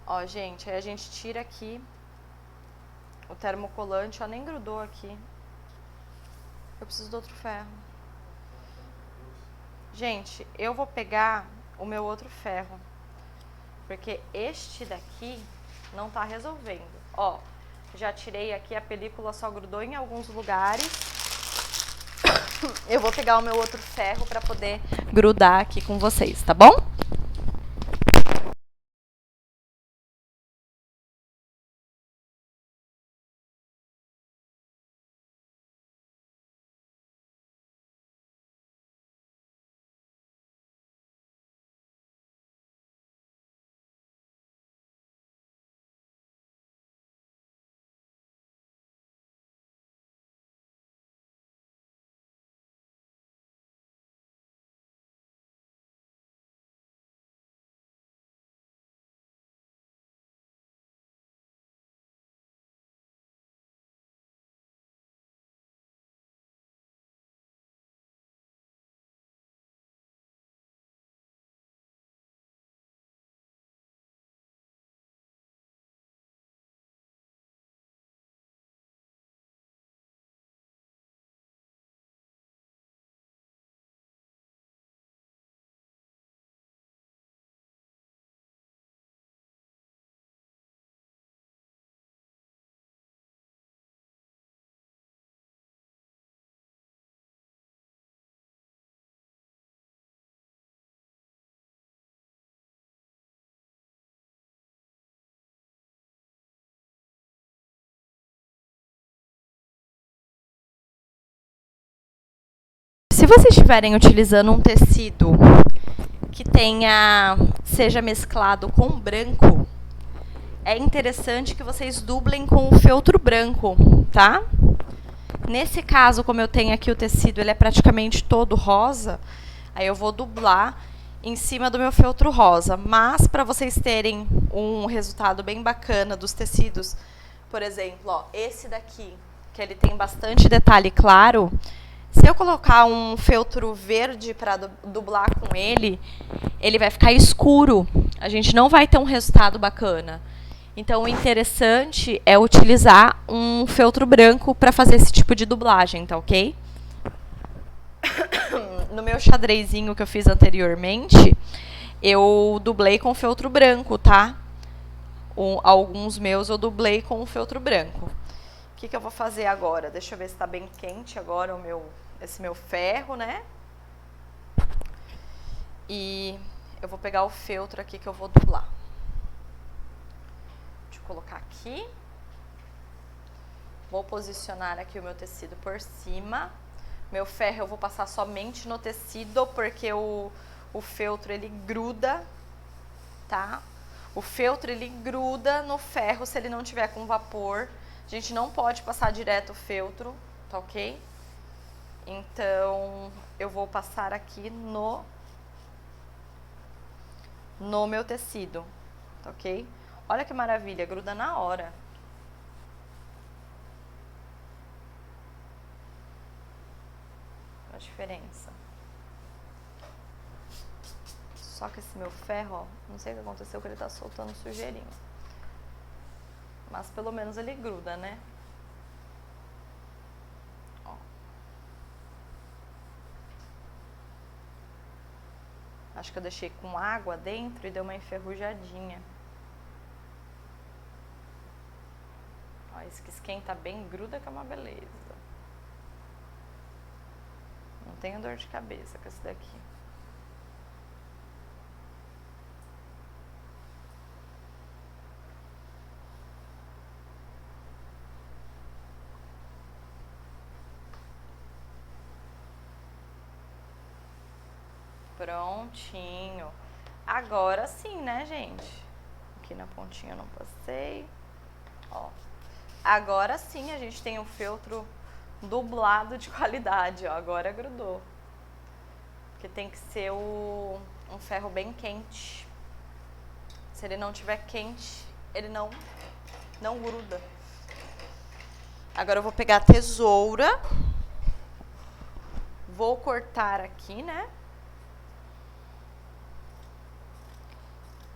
Ó, gente, aí a gente tira aqui o termocolante, ó, nem grudou aqui. Eu preciso de outro ferro. Gente, eu vou pegar o meu outro ferro, porque este daqui não tá resolvendo. Ó, já tirei aqui, a película só grudou em alguns lugares. Eu vou pegar o meu outro ferro para poder grudar aqui com vocês, tá bom? Se vocês estiverem utilizando um tecido que seja mesclado com branco, é interessante que vocês dublem com o feltro branco, tá? Nesse caso, como eu tenho aqui o tecido, ele é praticamente todo rosa, aí eu vou dublar em cima do meu feltro rosa. Mas, para vocês terem um resultado bem bacana dos tecidos, por exemplo, ó, esse daqui, que ele tem bastante detalhe claro, se eu colocar um feltro verde para dublar com ele, ele vai ficar escuro. A gente não vai ter um resultado bacana. Então, o interessante é utilizar um feltro branco para fazer esse tipo de dublagem, tá ok? No meu xadrezinho que eu fiz anteriormente, eu dublei com feltro branco, tá? Alguns meus eu dublei com o feltro branco. O que eu vou fazer agora? Deixa eu ver se está bem quente agora esse meu ferro, né? E eu vou pegar o feltro aqui que eu vou dublar. Colocar aqui, vou posicionar aqui o meu tecido por cima, meu ferro eu vou passar somente no tecido, porque o feltro ele gruda, tá? O feltro ele gruda no ferro se ele não tiver com vapor, a gente não pode passar direto o feltro, tá ok? Então, eu vou passar aqui no meu tecido, tá ok? Olha que maravilha, gruda na hora. Olha a diferença. Só que esse meu ferro, ó, não sei o que aconteceu, que ele tá soltando sujeirinho. Mas pelo menos ele gruda, né? Ó. Acho que eu deixei com água dentro e deu uma enferrujadinha. Ó, esse que esquenta bem, gruda, que é uma beleza. Não tenho dor de cabeça com esse daqui. Prontinho. Agora sim, né, gente? Aqui na pontinha eu não passei. Ó. Agora sim a gente tem um feltro dublado de qualidade, ó. Agora grudou. Porque tem que ser um ferro bem quente. Se ele não tiver quente, ele não gruda. Agora eu vou pegar a tesoura. Vou cortar aqui, né?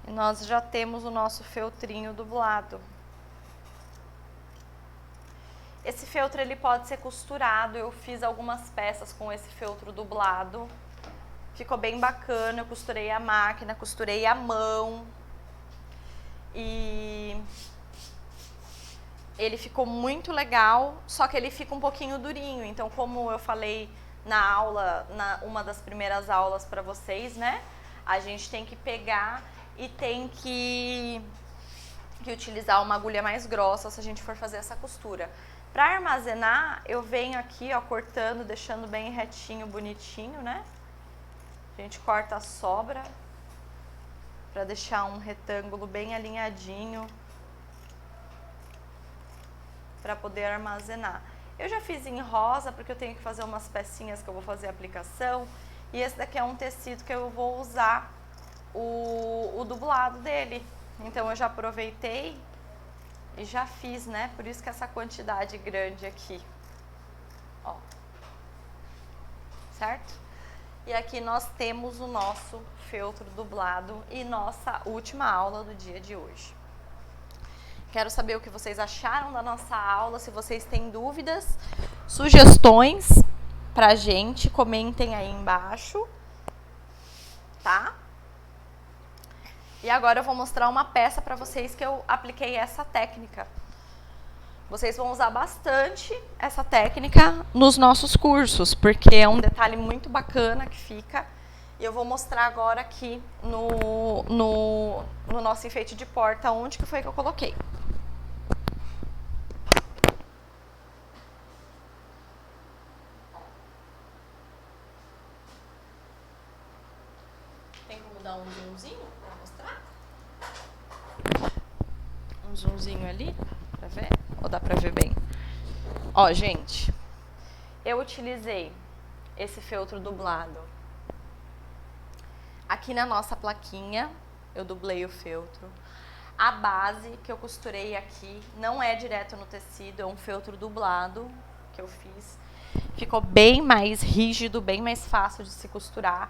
E nós já temos o nosso feltrinho dublado. Esse feltro ele pode ser costurado. Eu fiz algumas peças com esse feltro dublado. Ficou bem bacana. Eu costurei a máquina, costurei a mão. E ele ficou muito legal, só que ele fica um pouquinho durinho. Então, como eu falei na aula, uma das primeiras aulas para vocês, né? A gente tem que pegar e tem que utilizar uma agulha mais grossa se a gente for fazer essa costura. Para armazenar, eu venho aqui, ó, cortando, deixando bem retinho, bonitinho, né? A gente corta a sobra para deixar um retângulo bem alinhadinho para poder armazenar. Eu já fiz em rosa porque eu tenho que fazer umas pecinhas que eu vou fazer a aplicação, e esse daqui é um tecido que eu vou usar o dublado dele. Então eu já aproveitei e já fiz, né? Por isso que essa quantidade grande aqui, ó, certo? E aqui nós temos o nosso feltro dublado e nossa última aula do dia de hoje. Quero saber o que vocês acharam da nossa aula. Se vocês têm dúvidas, sugestões pra gente, comentem aí embaixo, tá? E agora eu vou mostrar uma peça pra vocês que eu apliquei essa técnica. Vocês vão usar bastante essa técnica nos nossos cursos, porque é um detalhe muito bacana que fica. E eu vou mostrar agora aqui no nosso enfeite de porta onde que foi que eu coloquei. zoomzinho pra mostrar? Um zoomzinho ali, pra ver? Ou dá pra ver bem? Ó, gente, eu utilizei esse feltro dublado aqui na nossa plaquinha, eu dublei o feltro. A base que eu costurei aqui não é direto no tecido, é um feltro dublado que eu fiz. Ficou bem mais rígido, bem mais fácil de se costurar.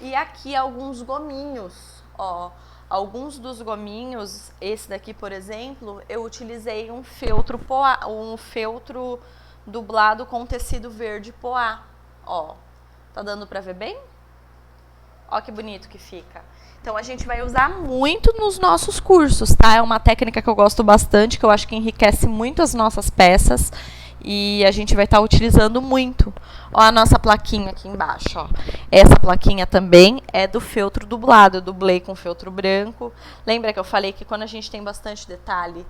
E aqui alguns gominhos, ó. Alguns dos gominhos, esse daqui, por exemplo, eu utilizei um feltro poá, um feltro dublado com tecido verde poá, ó. Tá dando pra ver bem? Ó que bonito que fica. Então, a gente vai usar muito nos nossos cursos, tá? É uma técnica que eu gosto bastante, que eu acho que enriquece muito as nossas peças. E a gente vai estar utilizando muito. Ó a nossa plaquinha aqui embaixo, ó. Essa plaquinha também é do feltro dublado. Eu dublei com feltro branco. Lembra que eu falei que quando a gente tem bastante detalhe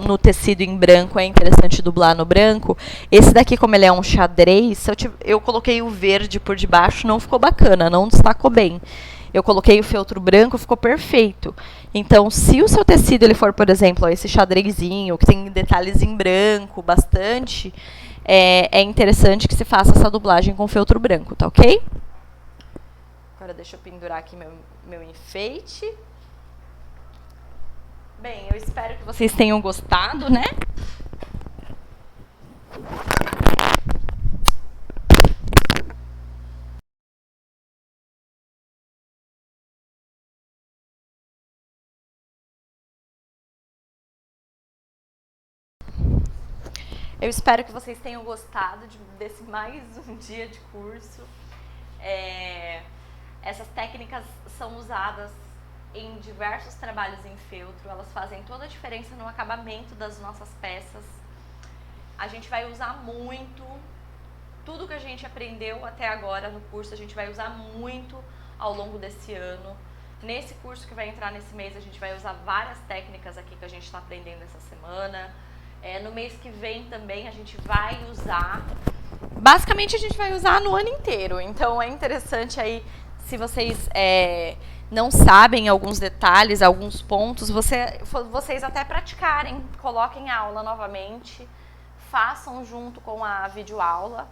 no tecido em branco, é interessante dublar no branco? Esse daqui, como ele é um xadrez, eu coloquei o verde por debaixo, não ficou bacana, não destacou bem. Eu coloquei o feltro branco, ficou perfeito. Então, se o seu tecido ele for, por exemplo, ó, esse xadrezinho, que tem detalhes em branco, bastante, é interessante que se faça essa dublagem com feltro branco, tá ok? Agora deixa eu pendurar aqui meu enfeite. Bem, eu espero que vocês tenham gostado, né? Eu espero que vocês tenham gostado desse mais um dia de curso. Essas técnicas são usadas em diversos trabalhos em feltro, elas fazem toda a diferença no acabamento das nossas peças. A gente vai usar muito, tudo que a gente aprendeu até agora no curso, a gente vai usar muito ao longo desse ano. Nesse curso que vai entrar nesse mês, a gente vai usar várias técnicas aqui que a gente está aprendendo essa semana. No mês que vem também a gente vai usar. Basicamente a gente vai usar no ano inteiro. Então é interessante aí, se vocês não sabem alguns detalhes, alguns pontos, vocês até praticarem, coloquem a aula novamente, façam junto com a videoaula,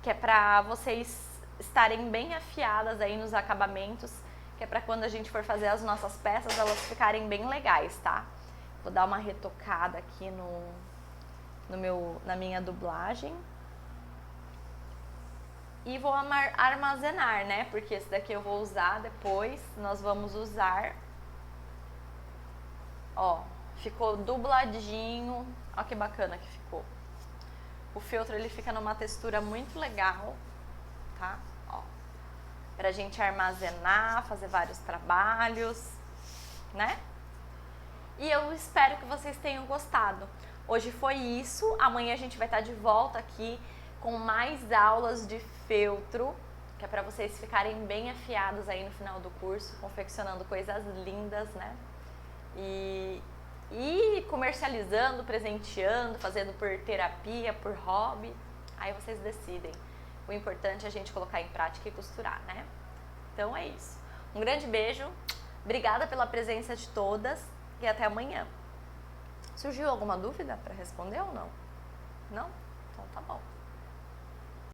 que é para vocês estarem bem afiadas aí nos acabamentos, que é para quando a gente for fazer as nossas peças, elas ficarem bem legais, tá? Vou dar uma retocada aqui na minha dublagem. E vou armazenar, né? Porque esse daqui eu vou usar depois, nós vamos usar. Ó, ficou dubladinho. Ó que bacana que ficou. O feltro, ele fica numa textura muito legal, tá? Ó, pra gente armazenar, fazer vários trabalhos, né? E eu espero que vocês tenham gostado. Hoje foi isso, amanhã a gente vai estar de volta aqui com mais aulas de feltro, que é para vocês ficarem bem afiados aí no final do curso, confeccionando coisas lindas, né? E comercializando, presenteando, fazendo por terapia, por hobby, aí vocês decidem. O importante é a gente colocar em prática e costurar, né? Então é isso. Um grande beijo, obrigada pela presença de todas e até amanhã. Surgiu alguma dúvida para responder ou não? Não? Então tá bom.